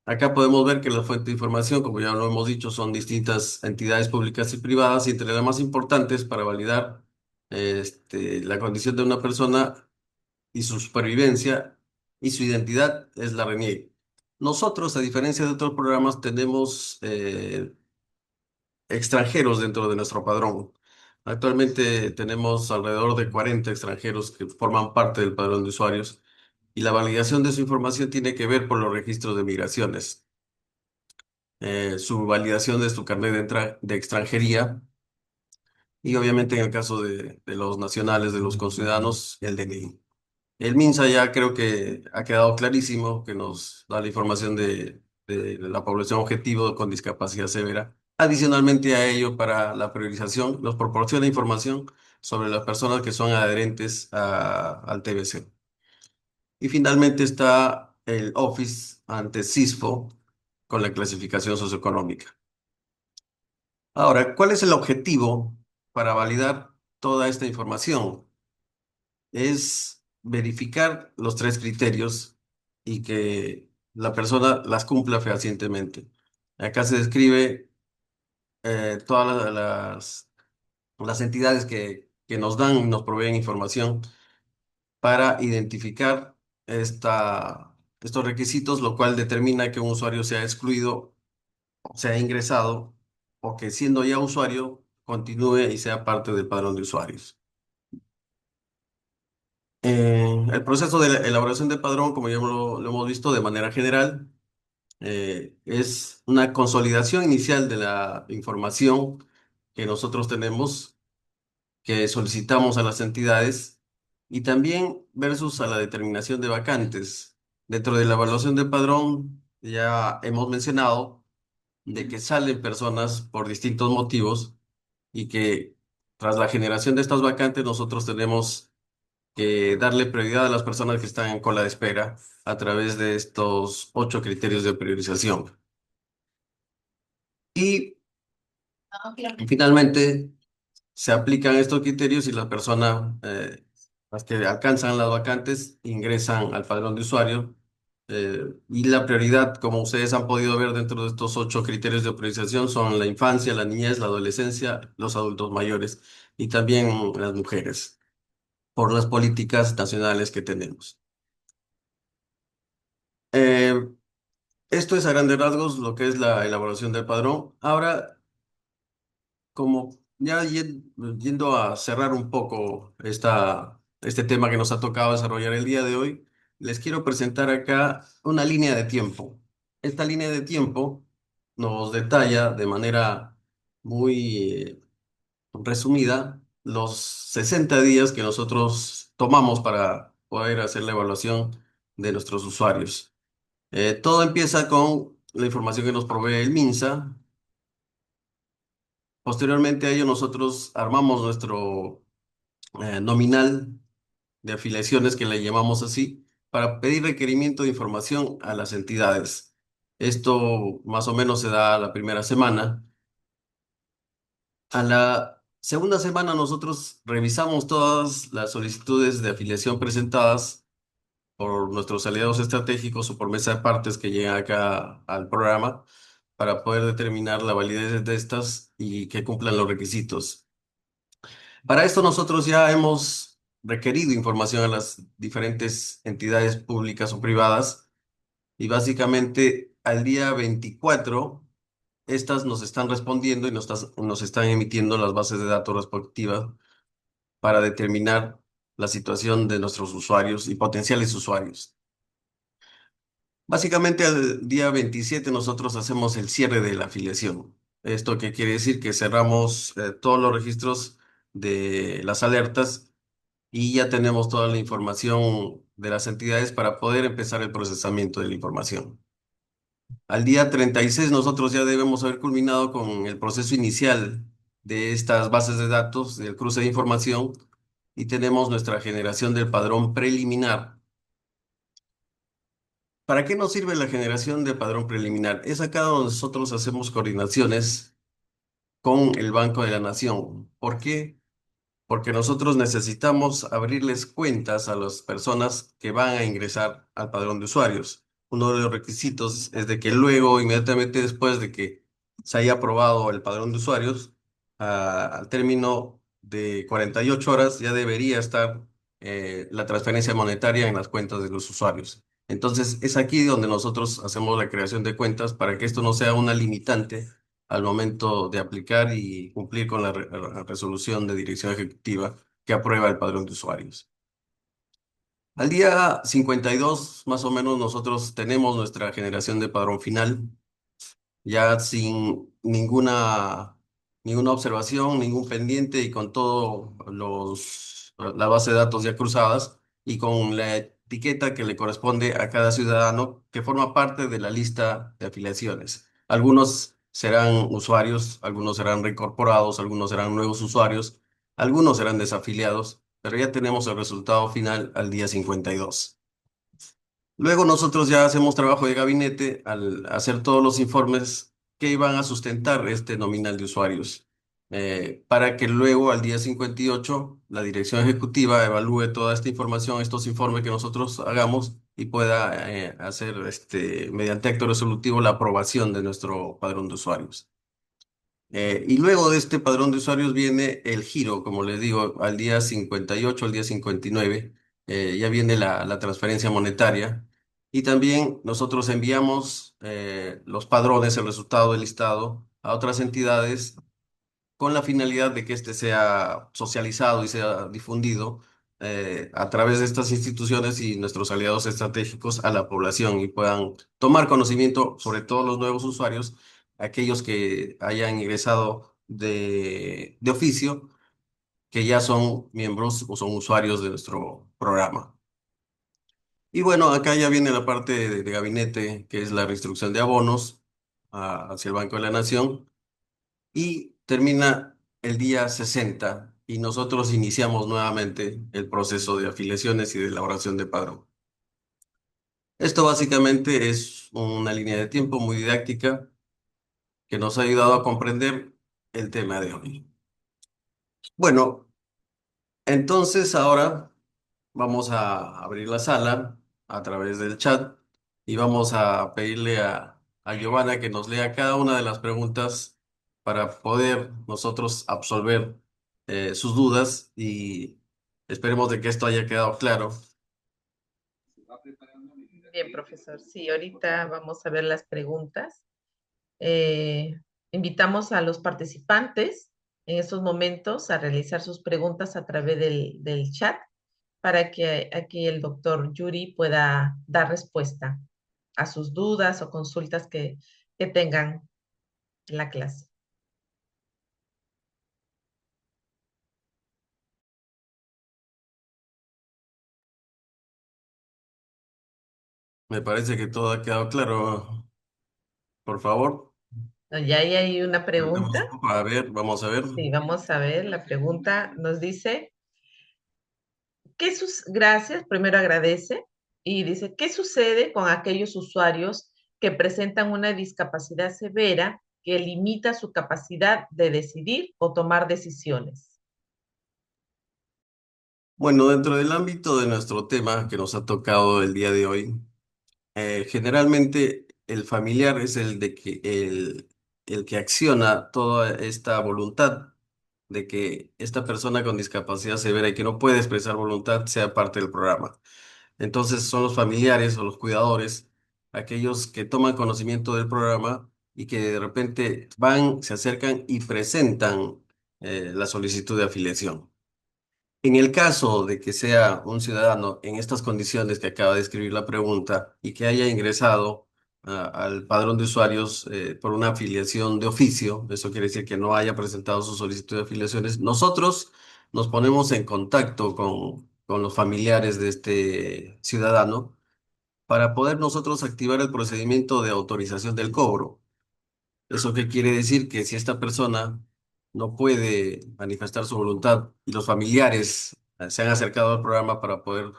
Acá podemos ver que la fuente de información, como ya lo hemos dicho, son distintas entidades públicas y privadas, y entre las más importantes para validar la condición de una persona y su supervivencia y su identidad es la RENIEC. Nosotros, a diferencia de otros programas, tenemos extranjeros dentro de nuestro padrón. Actualmente tenemos alrededor de 40 extranjeros que forman parte del padrón de usuarios y la validación de su información tiene que ver por los registros de migraciones, su validación de su carnet de extranjería y obviamente en el caso de los nacionales, de los conciudadanos, el DNI. El MINSA ya creo que ha quedado clarísimo que nos da la información de la población objetivo con discapacidad severa. Adicionalmente a ello, para la priorización, nos proporciona información sobre las personas que son adherentes al TBC. Y finalmente está el Office ante CISFO con la clasificación socioeconómica. Ahora, ¿cuál es el objetivo para validar toda esta información? Es verificar los tres criterios y que la persona las cumpla fehacientemente. Acá se describe todas las entidades que nos dan, nos proveen información para identificar estos requisitos, lo cual determina que un usuario sea excluido, sea ingresado, o que siendo ya usuario continúe y sea parte del padrón de usuarios. El proceso de la elaboración del padrón, como ya lo hemos visto de manera general, es una consolidación inicial de la información que nosotros tenemos, que solicitamos a las entidades, y también versus a la determinación de vacantes. Dentro de la evaluación del padrón, ya hemos mencionado de que salen personas por distintos motivos y que tras la generación de estas vacantes nosotros tenemos que darle prioridad a las personas que están en cola de espera a través de estos 8 criterios de priorización. Y finalmente se aplican estos criterios y las personas, las que alcanzan las vacantes, ingresan al padrón de usuario. Y la prioridad, como ustedes han podido ver dentro de estos 8 criterios de priorización, son la infancia, la niñez, la adolescencia, los adultos mayores y también las mujeres, por las políticas nacionales que tenemos. Eh, Esto es a grandes rasgos lo que es la elaboración del padrón. Ahora, como ya yendo a cerrar un poco este tema que nos ha tocado desarrollar el día de hoy, les quiero presentar acá una línea de tiempo. Esta línea de tiempo nos detalla de manera muy resumida los 60 días que nosotros tomamos para poder hacer la evaluación de nuestros usuarios. Todo empieza con la información que nos provee el MINSA. Posteriormente a ello, nosotros armamos nuestro nominal de afiliaciones, que le llamamos así, para pedir requerimiento de información a las entidades. Esto más o menos se da la primera semana. A la segunda semana nosotros revisamos todas las solicitudes de afiliación presentadas por nuestros aliados estratégicos o por mesa de partes que llegan acá al programa para poder determinar la validez de estas y que cumplan los requisitos. Para esto nosotros ya hemos requerido información a las diferentes entidades públicas o privadas y básicamente al día 24 estas nos están respondiendo y nos están emitiendo las bases de datos respectivas para determinar la situación de nuestros usuarios y potenciales usuarios. Básicamente al día 27 nosotros hacemos el cierre de la afiliación. ¿Esto qué quiere decir? Que cerramos todos los registros de las alertas y ya tenemos toda la información de las entidades para poder empezar el procesamiento de la información. Al día 36 nosotros ya debemos haber culminado con el proceso inicial de estas bases de datos, del cruce de información, y tenemos nuestra generación del padrón preliminar. ¿Para qué nos sirve la generación de padrón preliminar? Es acá donde nosotros hacemos coordinaciones con el Banco de la Nación. ¿Por qué? Porque nosotros necesitamos abrirles cuentas a las personas que van a ingresar al padrón de usuarios. Uno de los requisitos es de que luego, inmediatamente después de que se haya aprobado el padrón de usuarios, al término de 48 horas ya debería estar la transferencia monetaria en las cuentas de los usuarios. Entonces, es aquí donde nosotros hacemos la creación de cuentas para que esto no sea una limitante al momento de aplicar y cumplir con la resolución de dirección ejecutiva que aprueba el padrón de usuarios. Al día 52, más o menos, nosotros tenemos nuestra generación de padrón final, ya sin ninguna observación, ningún pendiente y con la base de datos ya cruzadas y con la etiqueta que le corresponde a cada ciudadano que forma parte de la lista de afiliaciones. Algunos serán usuarios, algunos serán reincorporados, algunos serán nuevos usuarios, algunos serán desafiliados, pero ya tenemos el resultado final al día 52. Luego nosotros ya hacemos trabajo de gabinete al hacer todos los informes que iban a sustentar este nominal de usuarios, para que luego al día 58 la dirección ejecutiva evalúe toda esta información, estos informes que nosotros hagamos y pueda hacer mediante acto resolutivo la aprobación de nuestro padrón de usuarios. Y luego de este padrón de usuarios viene el giro, como les digo, al día 58, al día 59, ya viene la transferencia monetaria. Y también nosotros enviamos los padrones, el resultado del listado, a otras entidades con la finalidad de que este sea socializado y sea difundido a través de estas instituciones y nuestros aliados estratégicos a la población y puedan tomar conocimiento sobre todos los nuevos usuarios, aquellos que hayan ingresado de oficio, que ya son miembros o son usuarios de nuestro programa. Y bueno, acá ya viene la parte de gabinete, que es la reinstrucción de abonos hacia el Banco de la Nación y termina el día 60 y nosotros iniciamos nuevamente el proceso de afiliaciones y de elaboración de padrón. Esto básicamente es una línea de tiempo muy didáctica que nos ha ayudado a comprender el tema de hoy. Bueno, entonces ahora vamos a abrir la sala a través del chat y vamos a pedirle a Giovanna que nos lea cada una de las preguntas para poder nosotros absolver sus dudas y esperemos de que esto haya quedado claro. Bien, profesor. Sí, ahorita vamos a ver las preguntas. Eh, Invitamos a los participantes en estos momentos a realizar sus preguntas a través del chat para que aquí el doctor Yuri pueda dar respuesta a sus dudas o consultas que tengan en la clase. Me parece que todo ha quedado claro. Por favor, Ya hay ahí una pregunta. a ver, vamos a ver. Sí, vamos a ver. La pregunta nos dice, gracias, primero agradece y dice, ¿qué sucede con aquellos usuarios que presentan una discapacidad severa que limita su capacidad de decidir o tomar decisiones? Bueno, dentro del ámbito de nuestro tema que nos ha tocado el día de hoy, generalmente el familiar es el que acciona toda esta voluntad de que esta persona con discapacidad severa y que no puede expresar voluntad sea parte del programa. Entonces son los familiares o los cuidadores aquellos que toman conocimiento del programa y que de repente van, se acercan y presentan la solicitud de afiliación. En el caso de que sea un ciudadano en estas condiciones que acaba de escribir la pregunta y que haya ingresado al padrón de usuarios por una afiliación de oficio, eso quiere decir que no haya presentado su solicitud de afiliaciones, nosotros nos ponemos en contacto con los familiares de este ciudadano para poder nosotros activar el procedimiento de autorización del cobro. ¿Eso qué quiere decir? Que si esta persona no puede manifestar su voluntad y los familiares se han acercado al programa para poder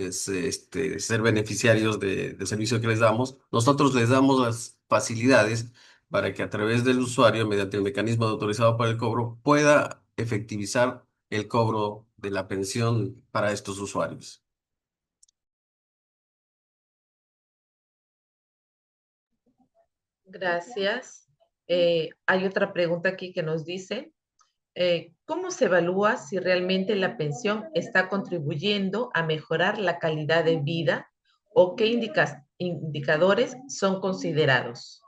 ser beneficiarios del servicio que les damos, nosotros les damos las facilidades para que a través del usuario, mediante el mecanismo de autorizado para el cobro, pueda efectivizar el cobro de la pensión para estos usuarios. Gracias. Hay otra pregunta aquí que nos dice, ¿cómo se evalúa si realmente la pensión está contribuyendo a mejorar la calidad de vida o qué indicadores son considerados?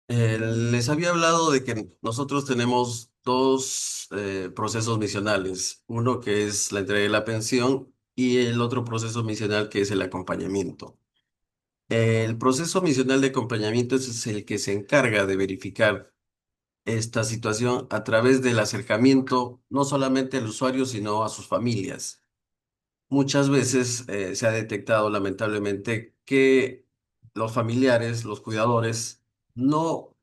Les había hablado de que nosotros tenemos dos procesos misionales, uno que es la entrega de la pensión y el otro proceso misional que es el acompañamiento. El proceso misional de acompañamiento es el que se encarga de verificar esta situación a través del acercamiento no solamente al usuario, sino a sus familias. Muchas veces se ha detectado lamentablemente que los familiares, los cuidadores, no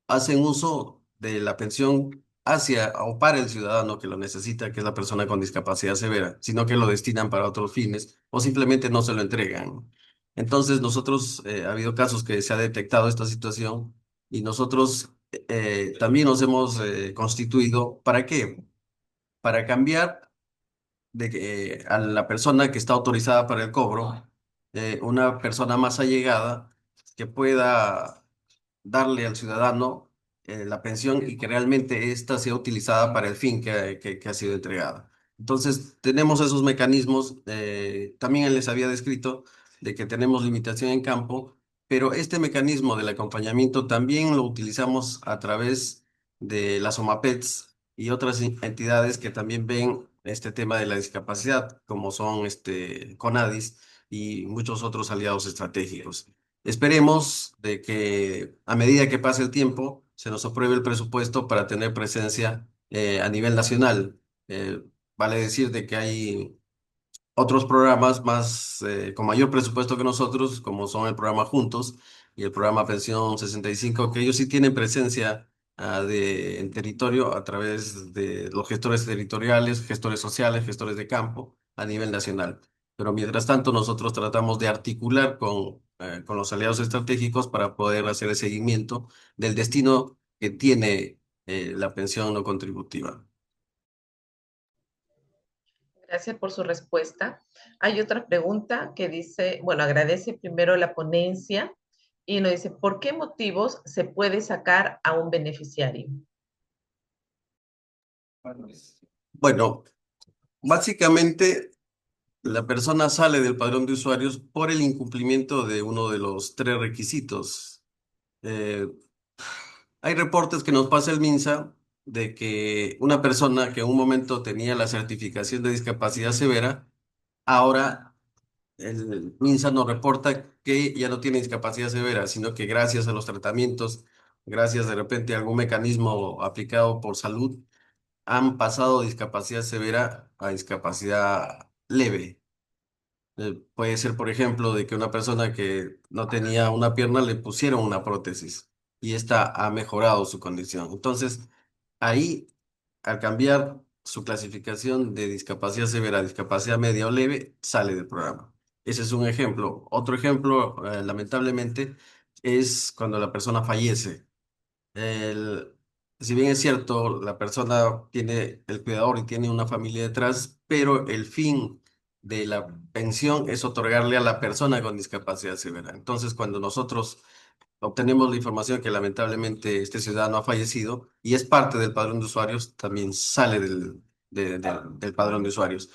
hacen uso de la pensión hacia o para el ciudadano que lo necesita, que es la persona con discapacidad severa, sino que lo destinan para otros fines o simplemente no se lo entregan. Entonces, nosotros, ha habido casos que se ha detectado esta situación y nosotros también nos hemos constituido. ¿Para qué? Para cambiar a la persona que está autorizada para el cobro, una persona más allegada que pueda darle al ciudadano la pensión y que realmente ésta sea utilizada para el fin que ha sido entregada. Entonces, tenemos esos mecanismos. También les había descrito de que tenemos limitación en campo, pero este mecanismo del acompañamiento también lo utilizamos a través de las OMAPETs y otras entidades que también ven este tema de la discapacidad, como son CONADIS y muchos otros aliados estratégicos. Esperemos de que a medida que pase el tiempo se nos apruebe el presupuesto para tener presencia a nivel nacional. Vale decir de que hay otros programas más con mayor presupuesto que nosotros, como son el programa Juntos y el programa Pensión 65, que ellos sí tienen presencia en territorio a través de los gestores territoriales, gestores sociales, gestores de campo a nivel nacional. Pero mientras tanto, nosotros tratamos de articular con los aliados estratégicos para poder hacer el seguimiento del destino que tiene la pensión no contributiva. Gracias por su respuesta. Hay otra pregunta que dice, bueno, agradece primero la ponencia y nos dice, ¿por qué motivos se puede sacar a un beneficiario? Bueno, básicamente la persona sale del padrón de usuarios por el incumplimiento de uno de los tres requisitos. Eh, Hay reportes que nos pasa el MINSA de que una persona que en un momento tenía la certificación de discapacidad severa, ahora el MINSA nos reporta que ya no tiene discapacidad severa, sino que gracias a los tratamientos, gracias de repente a algún mecanismo aplicado por salud, han pasado de discapacidad severa a discapacidad leve. Puede ser, por ejemplo, de que una persona que no tenía una pierna le pusieron una prótesis y esta ha mejorado su condición. Entonces, ahí, al cambiar su clasificación de discapacidad severa a discapacidad media o leve, sale del programa. Ese es un ejemplo. Otro ejemplo, lamentablemente, es cuando la persona fallece. El, si bien es cierto, la persona tiene el cuidador y tiene una familia detrás, pero el fin de la pensión es otorgarle a la persona con discapacidad severa. Entonces, cuando nosotros obtenemos la información que lamentablemente este ciudadano ha fallecido y es parte del padrón de usuarios, también sale del padrón de usuarios.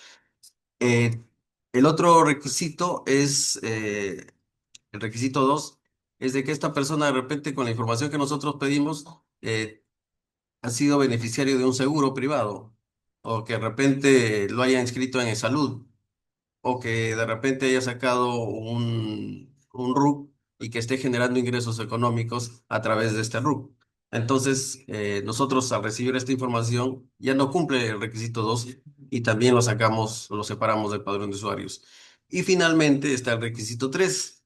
Eh, el otro requisito es, el requisito 2, es de que esta persona de repente con la información que nosotros pedimos, ha sido beneficiario de un seguro privado o que de repente lo haya inscrito en salud o que de repente haya sacado un RUC y que esté generando ingresos económicos a través de este RUC. Entonces, nosotros al recibir esta información ya no cumple el requisito 2 y también lo sacamos, lo separamos del padrón de usuarios. Y finalmente está el requisito 3.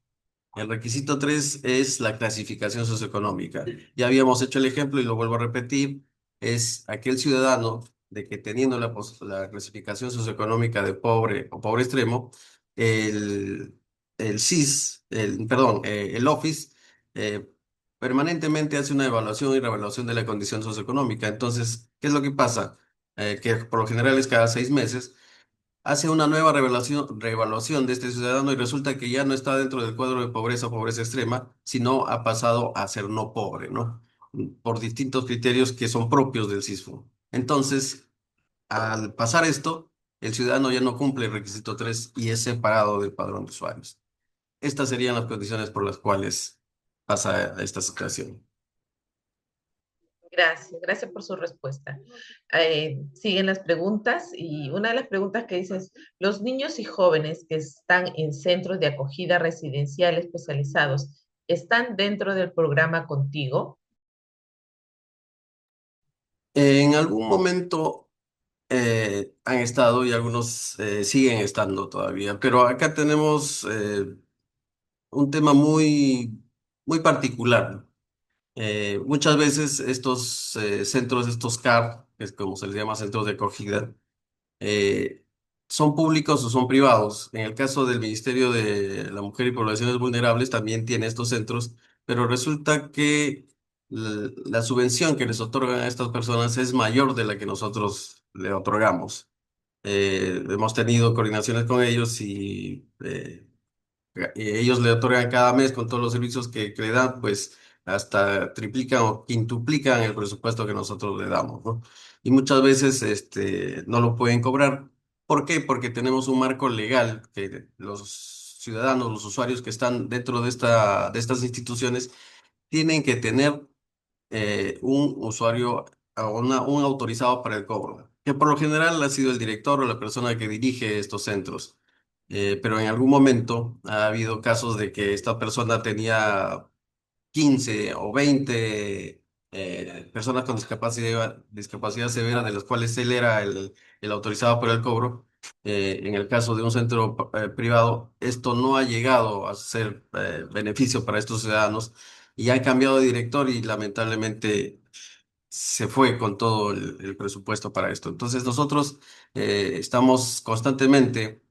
El requisito 3 es la clasificación socioeconómica. Ya habíamos hecho el ejemplo y lo vuelvo a repetir. Es aquel ciudadano de que teniendo la clasificación socioeconómica de pobre o pobre extremo, el, el SIS, perdón, el OFICE, eh, permanentemente hace una evaluación y revaluación de la condición socioeconómica. Entonces, ¿qué es lo que pasa? Que por lo general es cada 6 meses hace una nueva reevaluación de este ciudadano y resulta que ya no está dentro del cuadro de pobreza o pobreza extrema, sino ha pasado a ser no pobre, ¿no? Por distintos criterios que son propios del CISFO. Entonces, al pasar esto, el ciudadano ya no cumple el requisito 3 y es separado del padrón de usuarios. Estas serían las condiciones por las cuales pasa esta situación. Gracias, gracias por su respuesta. Siguen las preguntas y una de las preguntas que dice es, los niños y jóvenes que están en centros de acogida residencial especializados, ¿están dentro del programa Contigo? En algún momento han estado y algunos siguen estando todavía, pero acá tenemos un tema muy particular. Muchas veces estos centros, estos CAR, que es como se les llama centros de acogida, eh, son públicos o son privados. En el caso del Ministerio de la Mujer y Poblaciones Vulnerables también tiene estos centros, pero resulta que la subvención que les otorgan a estas personas es mayor de la que nosotros le otorgamos. Hemos tenido coordinaciones con ellos y ellos le otorgan cada mes con todos los servicios que le dan, pues hasta triplican o quintuplican el presupuesto que nosotros le damos, ¿no? Y muchas veces no lo pueden cobrar. ¿Por qué? Porque tenemos un marco legal que los ciudadanos, los usuarios que están dentro de estas instituciones tienen que tener un usuario, un autorizado para el cobro, que por lo general ha sido el director o la persona que dirige estos centros. Pero en algún momento ha habido casos de que esta persona tenía 15 o 20 personas con discapacidad severa, de las cuales él era el autorizado para el cobro. En el caso de un centro privado, esto no ha llegado a ser beneficio para estos ciudadanos y han cambiado de director y lamentablemente se fue con todo el presupuesto para esto. Entonces nosotros estamos constantemente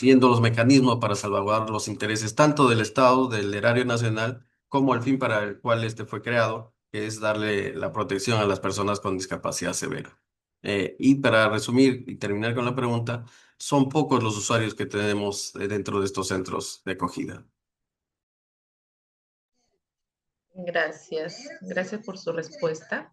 viendo los mecanismos para salvaguardar los intereses tanto del Estado, del erario nacional, como el fin para el cual este fue creado, que es darle la protección a las personas con discapacidad severa. Y para resumir y terminar con la pregunta, son pocos los usuarios que tenemos dentro de estos centros de acogida. Gracias, gracias por su respuesta.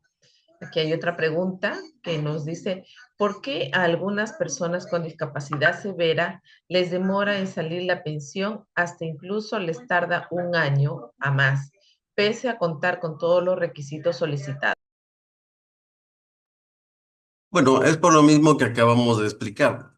Aquí hay otra pregunta que nos dice, ¿por qué a algunas personas con discapacidad severa les demora en salir la pensión hasta incluso les tarda un año a más, pese a contar con todos los requisitos solicitados? Bueno, es por lo mismo que acabamos de explicar.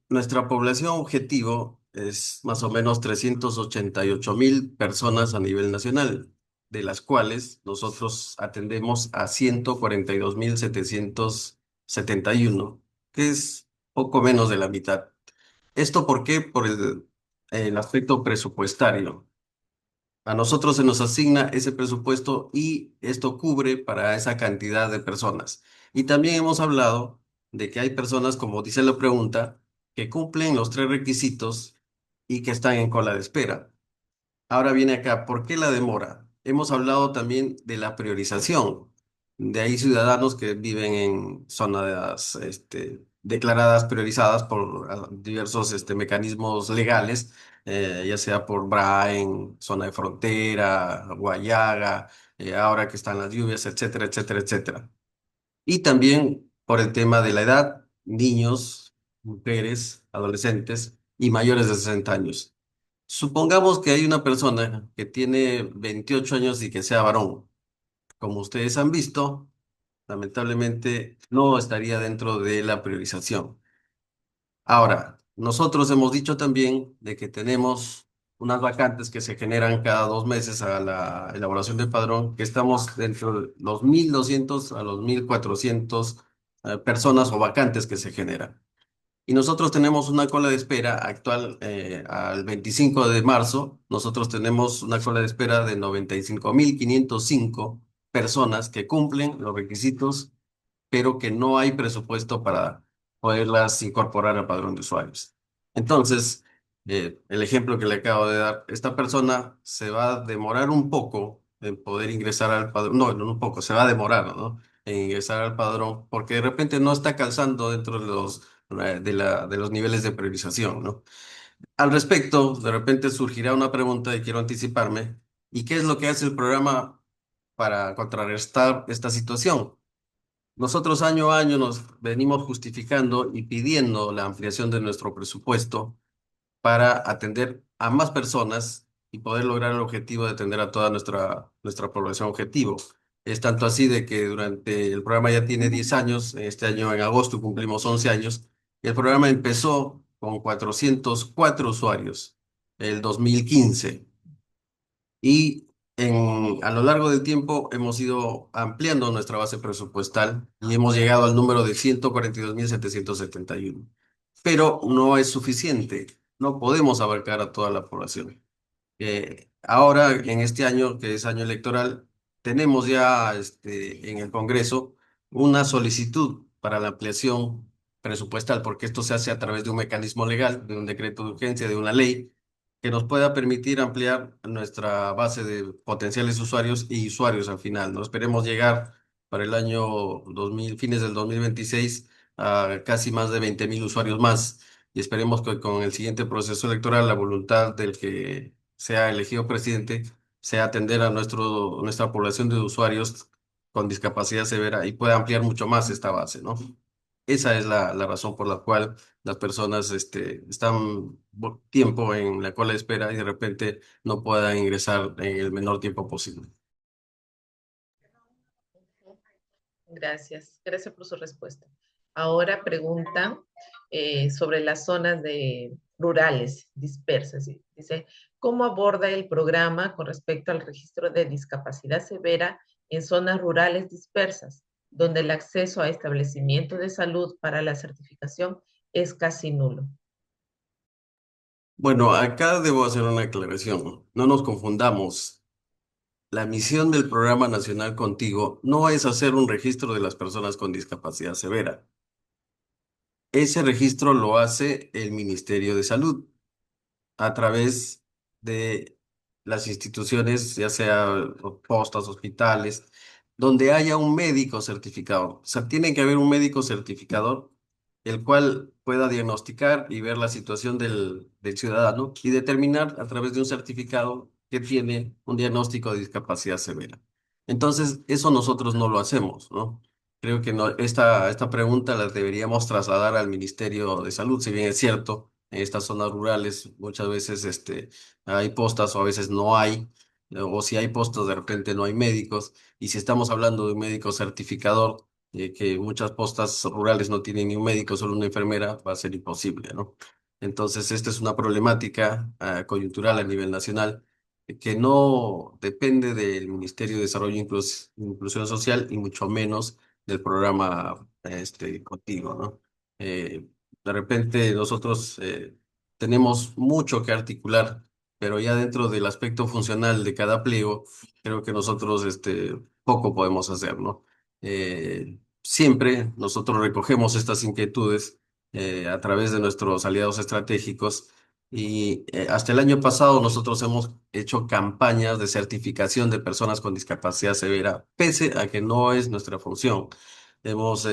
Nuestra población objetivo es más o menos 388.000 personas a nivel nacional, de las cuales nosotros atendemos a 142.771, que es poco menos de la mitad. ¿Esto por qué? Por el aspecto presupuestario. A nosotros se nos asigna ese presupuesto y esto cubre para esa cantidad de personas. Y también hemos hablado de que hay personas, como dice la pregunta, que cumplen los tres requisitos y que están en cola de espera. Ahora viene acá, ¿por qué la demora? Hemos hablado también de la priorización. De ahí ciudadanos que viven en zonas declaradas priorizadas por diversos mecanismos legales, ya sea por BRAE, zona de frontera, Guayaga, ahora que están las lluvias, etcétera, etcétera, etcétera. Y también por el tema de la edad, niños, mujeres, adolescentes y mayores de 60 años. Supongamos que hay una persona que tiene 28 años y que sea varón. Como ustedes han visto, lamentablemente no estaría dentro de la priorización. Ahora, nosotros hemos dicho también de que tenemos unas vacantes que se generan cada 2 meses a la elaboración del padrón, que estamos dentro de los 1.200 a los 1.400 personas o vacantes que se generan. Y nosotros tenemos una cola de espera actual al 25 de marzo. Nosotros tenemos una cola de espera de 95.505 personas que cumplen los requisitos, pero que no hay presupuesto para poderlas incorporar al padrón de usuarios. Entonces, el ejemplo que le acabo de dar, esta persona se va a demorar un poco en poder ingresar al padrón, no, no un poco, se va a demorar, ¿no? En ingresar al padrón, porque de repente no está calzando dentro de de los niveles de priorización, ¿no? Al respecto, de repente surgirá una pregunta y quiero anticiparme. ¿Y qué es lo que hace el programa para contrarrestar esta situación? Nosotros año a año nos venimos justificando y pidiendo la ampliación de nuestro presupuesto para atender a más personas y poder lograr el objetivo de atender a toda nuestra población objetivo. Es tanto así de que durante el programa ya tiene 10 años, este año en agosto cumplimos 11 años, y el programa empezó con 404 usuarios el 2015. Y a lo largo del tiempo hemos ido ampliando nuestra base presupuestal y hemos llegado al número de 142.771. Pero no es suficiente, no podemos abarcar a toda la población. Ahora, en este año, que es año electoral, tenemos ya en el Congreso una solicitud para la ampliación presupuestal, porque esto se hace a través de un mecanismo legal, de un decreto de urgencia, de una ley, que nos pueda permitir ampliar nuestra base de potenciales usuarios y usuarios al final, ¿no? Esperemos llegar para el año 2000, fines del 2026, a casi más de 20.000 usuarios más. Y esperemos que con el siguiente proceso electoral, la voluntad del que sea elegido presidente sea atender a nuestra población de usuarios con discapacidad severa y pueda ampliar mucho más esta base, ¿no? Esa es la razón por la cual las personas están tiempo en la cola de espera y de repente no puedan ingresar en el menor tiempo posible. Gracias, gracias por su respuesta. Ahora preguntan sobre las zonas rurales dispersas. Dice, ¿cómo aborda el programa con respecto al registro de discapacidad severa en zonas rurales dispersas, donde el acceso a establecimientos de salud para la certificación es casi nulo? Bueno, acá debo hacer una aclaración. No nos confundamos. La misión del Programa Nacional Contigo no es hacer un registro de las personas con discapacidad severa. Ese registro lo hace el Ministerio de Salud a través de las instituciones, ya sea postas, hospitales, donde haya un médico certificado. O sea, tiene que haber un médico certificador, el cual pueda diagnosticar y ver la situación del ciudadano y determinar a través de un certificado que tiene un diagnóstico de discapacidad severa. Entonces, eso nosotros no lo hacemos, ¿no? Creo que no, esta pregunta la deberíamos trasladar al Ministerio de Salud, si bien es cierto en estas zonas rurales muchas veces hay postas o a veces no hay, o si hay postas de repente no hay médicos, y si estamos hablando de un médico certificador, que muchas postas rurales no tienen ni un médico, solo una enfermera, va a ser imposible, ¿no? Entonces, esta es una problemática coyuntural a nivel nacional que no depende del Ministerio de Desarrollo e Inclusión Social y mucho menos del programa Contigo, ¿no? De repente nosotros tenemos mucho que articular, pero ya dentro del aspecto funcional de cada pliego, creo que nosotros poco podemos hacer, ¿no? Siempre nosotros recogemos estas inquietudes a través de nuestros aliados estratégicos y hasta el año pasado nosotros hemos hecho campañas de certificación de personas con discapacidad severa, pese a que no es nuestra función. Hemos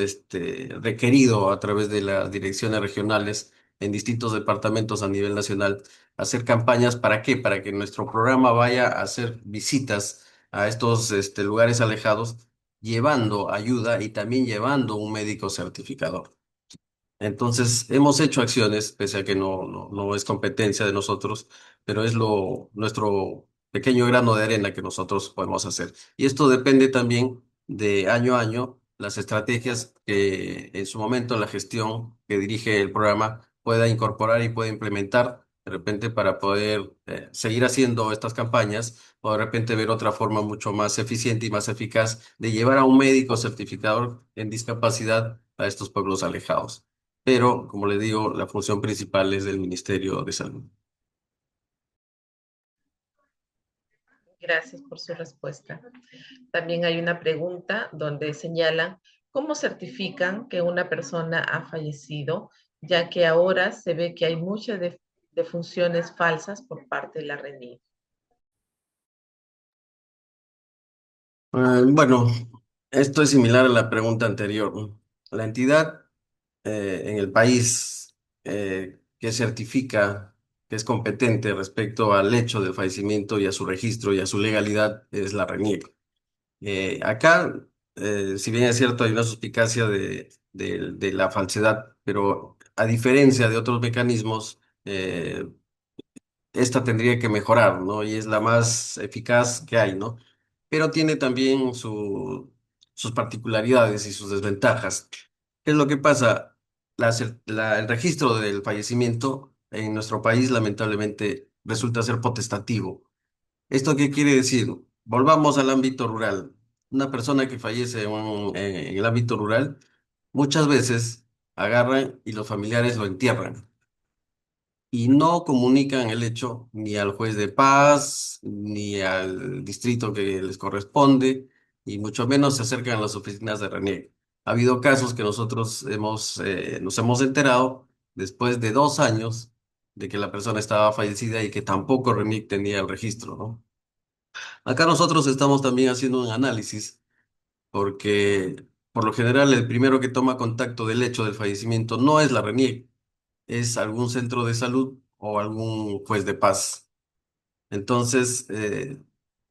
requerido a través de las direcciones regionales en distintos departamentos a nivel nacional, hacer campañas. ¿Para qué? Para que nuestro programa vaya a hacer visitas a estos lugares alejados, llevando ayuda y también llevando un médico certificador. Entonces, hemos hecho acciones, pese a que no es competencia de nosotros, pero es nuestro pequeño grano de arena que nosotros podemos hacer. Y esto depende también de año a año, las estrategias que en su momento la gestión que dirige el programa pueda incorporar y pueda implementar, de repente para poder seguir haciendo estas campañas o de repente ver otra forma mucho más eficiente y más eficaz de llevar a un médico certificador en discapacidad a estos pueblos alejados, pero como le digo, la función principal es del Ministerio de Salud. Gracias por su respuesta. También hay una pregunta donde señalan cómo certifican que una persona ha fallecido, ya que ahora se ve que hay muchas defunciones falsas por parte de la RENIEC. Bueno, esto es similar a la pregunta anterior, ¿no? La entidad en el país que certifica que es competente respecto al hecho del fallecimiento y a su registro y a su legalidad es la RENIEC. Acá, si bien es cierto, hay una suspicacia de la falsedad, pero a diferencia de otros mecanismos, esta tendría que mejorar, ¿no? Y es la más eficaz que hay, ¿no? Pero tiene también sus particularidades y sus desventajas. ¿Qué es lo que pasa? El registro del fallecimiento en nuestro país lamentablemente resulta ser potestativo. ¿Esto qué quiere decir? Volvamos al ámbito rural. Una persona que fallece en el ámbito rural, muchas veces agarran y los familiares lo entierran y no comunican el hecho ni al juez de paz, ni al distrito que les corresponde, y mucho menos se acercan a las oficinas de RENIEC. Ha habido casos que nosotros nos hemos enterado después de 2 años de que la persona estaba fallecida y que tampoco RENIEC tenía el registro, ¿no? Acá nosotros estamos también haciendo un análisis porque por lo general el primero que toma contacto del hecho del fallecimiento no es la RENIEC, es algún centro de salud o algún juez de paz. Entonces,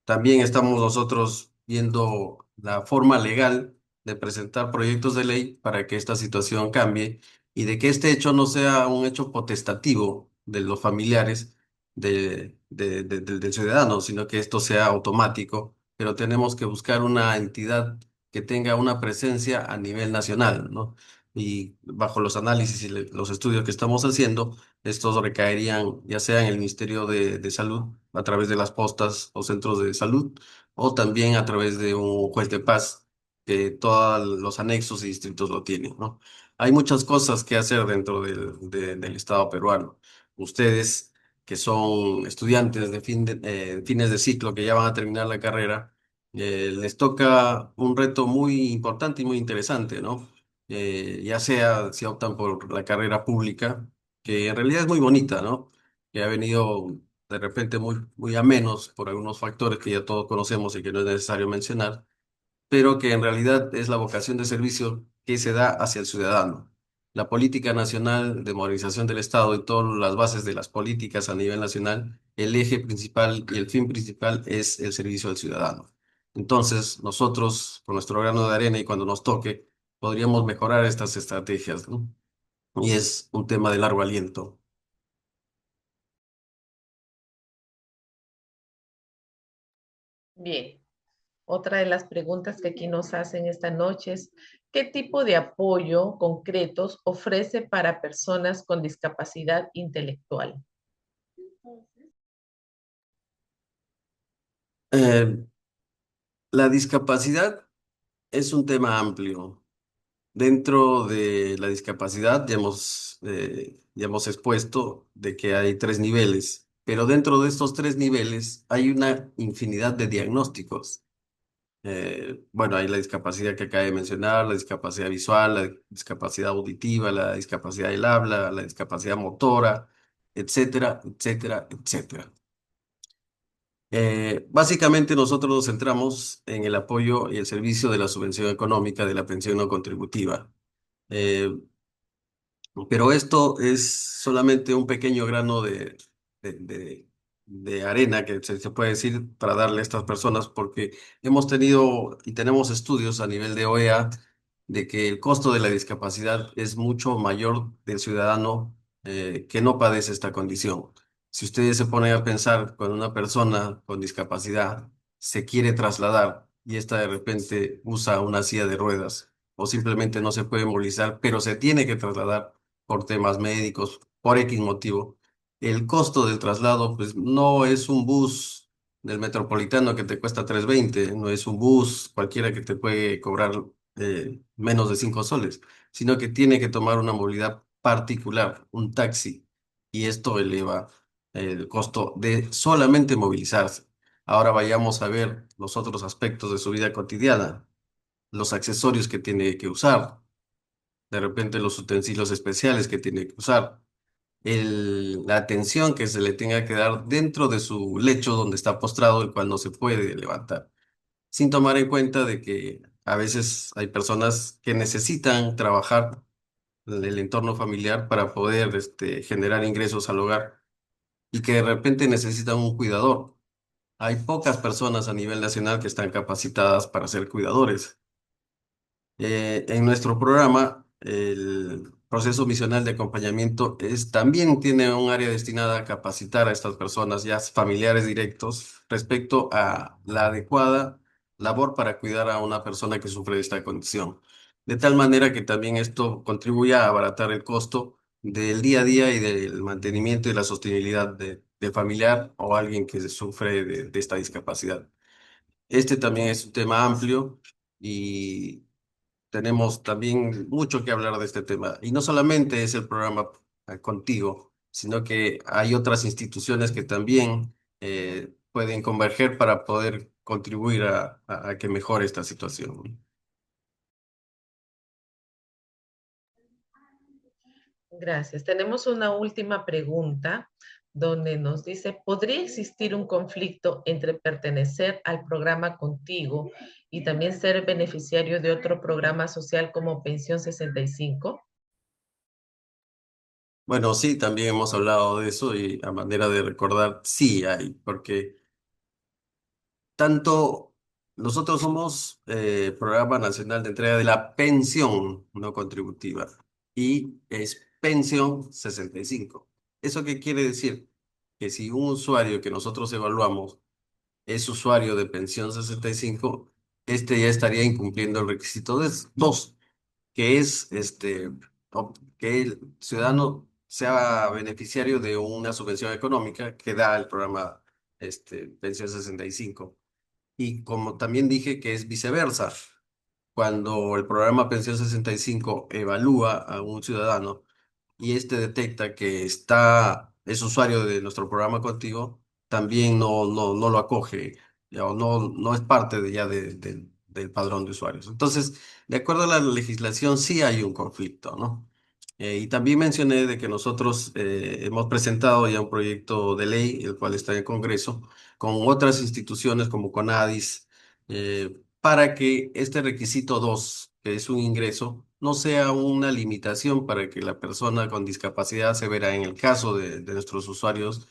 también estamos nosotros viendo la forma legal de presentar proyectos de ley para que esta situación cambie y de que este hecho no sea un hecho potestativo de los familiares del ciudadano, sino que esto sea automático, pero tenemos que buscar una entidad que tenga una presencia a nivel nacional, ¿no? Y bajo los análisis y los estudios que estamos haciendo, estos recaerían ya sea en el Ministerio de Salud a través de las postas o centros de salud o también a través de un juez de paz que todos los anexos y distritos lo tienen, ¿no? Hay muchas cosas que hacer dentro del Estado peruano. Ustedes que son estudiantes de fines de ciclo que ya van a terminar la carrera, les toca un reto muy importante y muy interesante, ¿no? Ya sea si optan por la carrera pública, que en realidad es muy bonita, ¿no? Que ha venido de repente muy a menos por algunos factores que ya todos conocemos y que no es necesario mencionar, pero que en realidad es la vocación de servicio que se da hacia el ciudadano. La política nacional de modernización del Estado y todas las bases de las políticas a nivel nacional, el eje principal y el fin principal es el servicio al ciudadano. Entonces, nosotros, con nuestro grano de arena y cuando nos toque, podríamos mejorar estas estrategias, ¿no? Y es un tema de largo aliento. Bien, otra de las preguntas que aquí nos hacen esta noche es, ¿qué tipo de apoyo concretos ofrece para personas con discapacidad intelectual? Eh, la discapacidad es un tema amplio. Dentro de la discapacidad ya hemos expuesto de que hay tres niveles, pero dentro de estos tres niveles hay una infinidad de diagnósticos. Bueno, hay la discapacidad que acabo de mencionar, la discapacidad visual, la discapacidad auditiva, la discapacidad del habla, la discapacidad motora, etcétera, etcétera, etcétera. Básicamente nosotros nos centramos en el apoyo y el servicio de la subvención económica de la pensión no contributiva. Eh, pero esto es solamente un pequeño grano de, de- de arena que se puede decir para darle a estas personas, porque hemos tenido y tenemos estudios a nivel de OEA de que el costo de la discapacidad es mucho mayor del ciudadano que no padece esta condición. Si ustedes se ponen a pensar cuando una persona con discapacidad se quiere trasladar y esta de repente usa una silla de ruedas o simplemente no se puede movilizar, pero se tiene que trasladar por temas médicos, por X motivo. El costo del traslado, pues no es un bus del metropolitano que te cuesta 3.20, no es un bus cualquiera que te puede cobrar menos de 5 soles, sino que tiene que tomar una movilidad particular, un taxi, y esto eleva el costo de solamente movilizarse. Ahora vayamos a ver los otros aspectos de su vida cotidiana, los accesorios que tiene que usar, de repente los utensilios especiales que tiene que usar, la atención que se le tenga que dar dentro de su lecho donde está postrado, el cual no se puede levantar, sin tomar en cuenta de que a veces hay personas que necesitan trabajar en el entorno familiar para poder generar ingresos al hogar y que de repente necesitan un cuidador. Hay pocas personas a nivel nacional que están capacitadas para ser cuidadores. En nuestro programa, el proceso misional de acompañamiento también tiene un área destinada a capacitar a estas personas, ya familiares directos, respecto a la adecuada labor para cuidar a una persona que sufre de esta condición. De tal manera que también esto contribuye a abaratar el costo del día a día y del mantenimiento y la sostenibilidad de familiar o alguien que sufre de esta discapacidad. Este también es un tema amplio y tenemos también mucho que hablar de este tema. Y no solamente es el programa contigo, sino que hay otras instituciones que también pueden converger para poder contribuir a que mejore esta situación. Gracias. Tenemos una última pregunta donde nos dice, ¿podría existir un conflicto entre pertenecer al programa contigo y también ser beneficiario de otro programa social como Pensión 65? Bueno, sí, también hemos hablado de eso y a manera de recordar, sí hay, porque tanto nosotros somos Programa Nacional de Entrega de la Pensión No Contributiva y es Pensión 65. ¿Eso qué quiere decir? Que si un usuario que nosotros evaluamos es usuario de Pensión 65, este ya estaría incumpliendo el requisito de dos, que es que el ciudadano sea beneficiario de una subvención económica que da el programa Pensión 65. Y como también dije que es viceversa, cuando el programa Pensión 65 evalúa a un ciudadano y este detecta que es usuario de nuestro programa contigo, también no lo acoge, ya, o no es parte del padrón de usuarios. Entonces, de acuerdo a la legislación, sí hay un conflicto, ¿no? Y también mencioné de que nosotros hemos presentado ya un proyecto de ley, el cual está en el Congreso, con otras instituciones como CONADIS, para que este requisito 2 que es un ingreso, no sea una limitación para que la persona con discapacidad severa, en el caso de nuestros usuarios,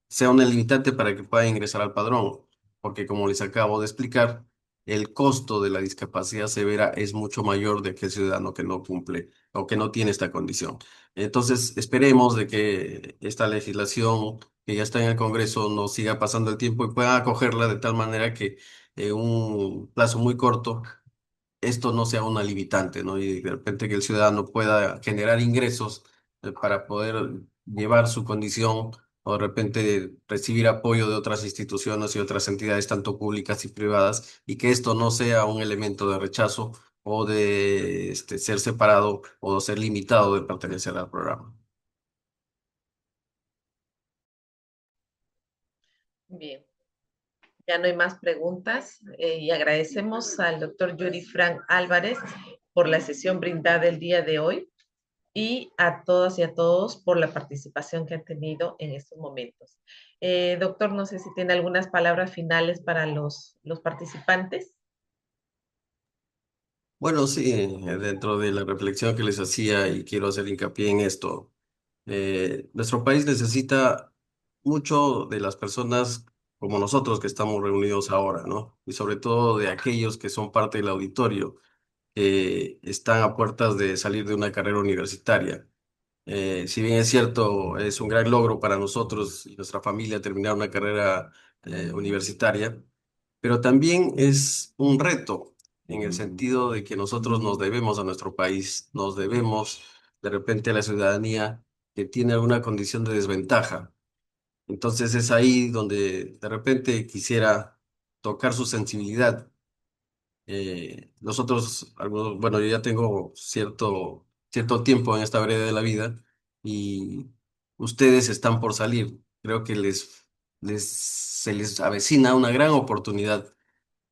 sea una limitante para que pueda ingresar al padrón, porque como les acabo de explicar, el costo de la discapacidad severa es mucho mayor de aquel ciudadano que no cumple o que no tiene esta condición. Entonces, esperemos de que esta legislación que ya está en el Congreso no siga pasando el tiempo y pueda acogerla de tal manera que en un plazo muy corto esto no sea una limitante, ¿no? Y de repente que el ciudadano pueda generar ingresos para poder llevar su condición o de repente recibir apoyo de otras instituciones y otras entidades, tanto públicas y privadas, y que esto no sea un elemento de rechazo o de ser separado o ser limitado de pertenecer al programa. Bien, ya no hay más preguntas y agradecemos al doctor Yuri Frank Álvarez por la sesión brindada el día de hoy y a todas y a todos por la participación que han tenido en estos momentos. Doctor, no sé si tiene algunas palabras finales para los participantes. Bueno, sí, dentro de la reflexión que les hacía y quiero hacer hincapié en esto, nuestro país necesita mucho de las personas como nosotros que estamos reunidos ahora, ¿no? Y sobre todo de aquellos que son parte del auditorio, que están a puertas de salir de una carrera universitaria. Si bien es cierto, es un gran logro para nosotros y nuestra familia terminar una carrera universitaria, pero también es un reto en el sentido de que nosotros nos debemos a nuestro país, nos debemos de repente a la ciudadanía que tiene alguna condición de desventaja. Entonces es ahí donde de repente quisiera tocar su sensibilidad. Nosotros, bueno, yo ya tengo cierto tiempo en esta vereda de la vida y ustedes están por salir. Creo que se les avecina una gran oportunidad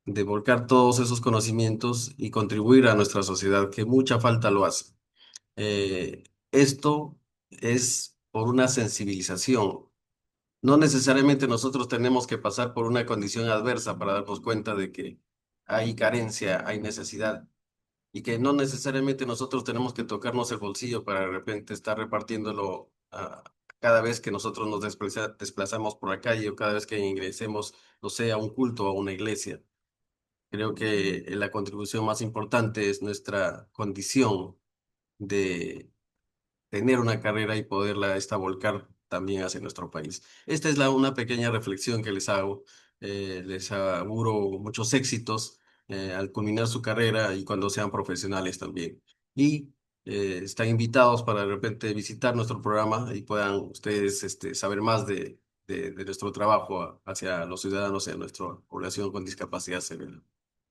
de volcar todos esos conocimientos y contribuir a nuestra sociedad, que mucha falta lo hace. Esto es por una sensibilización. No necesariamente nosotros tenemos que pasar por una condición adversa para darnos cuenta de que hay carencia, hay necesidad, y que no necesariamente nosotros tenemos que tocarnos el bolsillo para de repente estar repartiéndolo cada vez que nosotros nos desplazamos por la calle o cada vez que ingresemos, no sé, a un culto o a una iglesia. Creo que la contribución más importante es nuestra condición de tener una carrera y poderla volcar también hacia nuestro país. Esta es una pequeña reflexión que les hago. Les auguro muchos éxitos al culminar su carrera y cuando sean profesionales también. Y están invitados para de repente visitar nuestro programa y puedan ustedes saber más de nuestro trabajo hacia los ciudadanos y a nuestra población con discapacidad severa.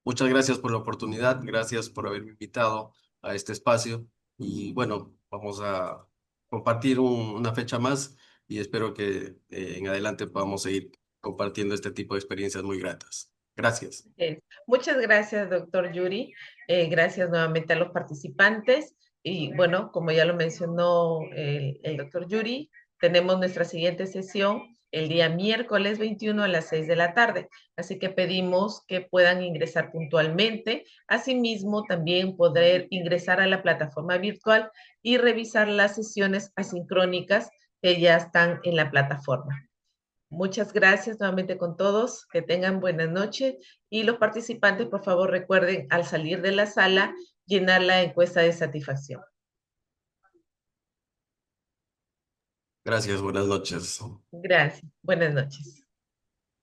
Muchas gracias por la oportunidad, gracias por haberme invitado a este espacio y bueno, vamos a compartir una fecha más y espero que en adelante podamos seguir compartiendo este tipo de experiencias muy gratas. Gracias. Muchas gracias, doctor Yuri. Gracias nuevamente a los participantes. Y bueno, como ya lo mencionó el doctor Yuri, tenemos nuestra siguiente sesión el día miércoles 21 a las 6 de la tarde. Así que pedimos que puedan ingresar puntualmente. Asimismo, también poder ingresar a la plataforma virtual y revisar las sesiones asincrónicas que ya están en la plataforma. Muchas gracias nuevamente con todos. Que tengan buenas noches. Y los participantes, por favor, recuerden al salir de la sala llenar la encuesta de satisfacción. Gracias, buenas noches. Gracias. Buenas noches.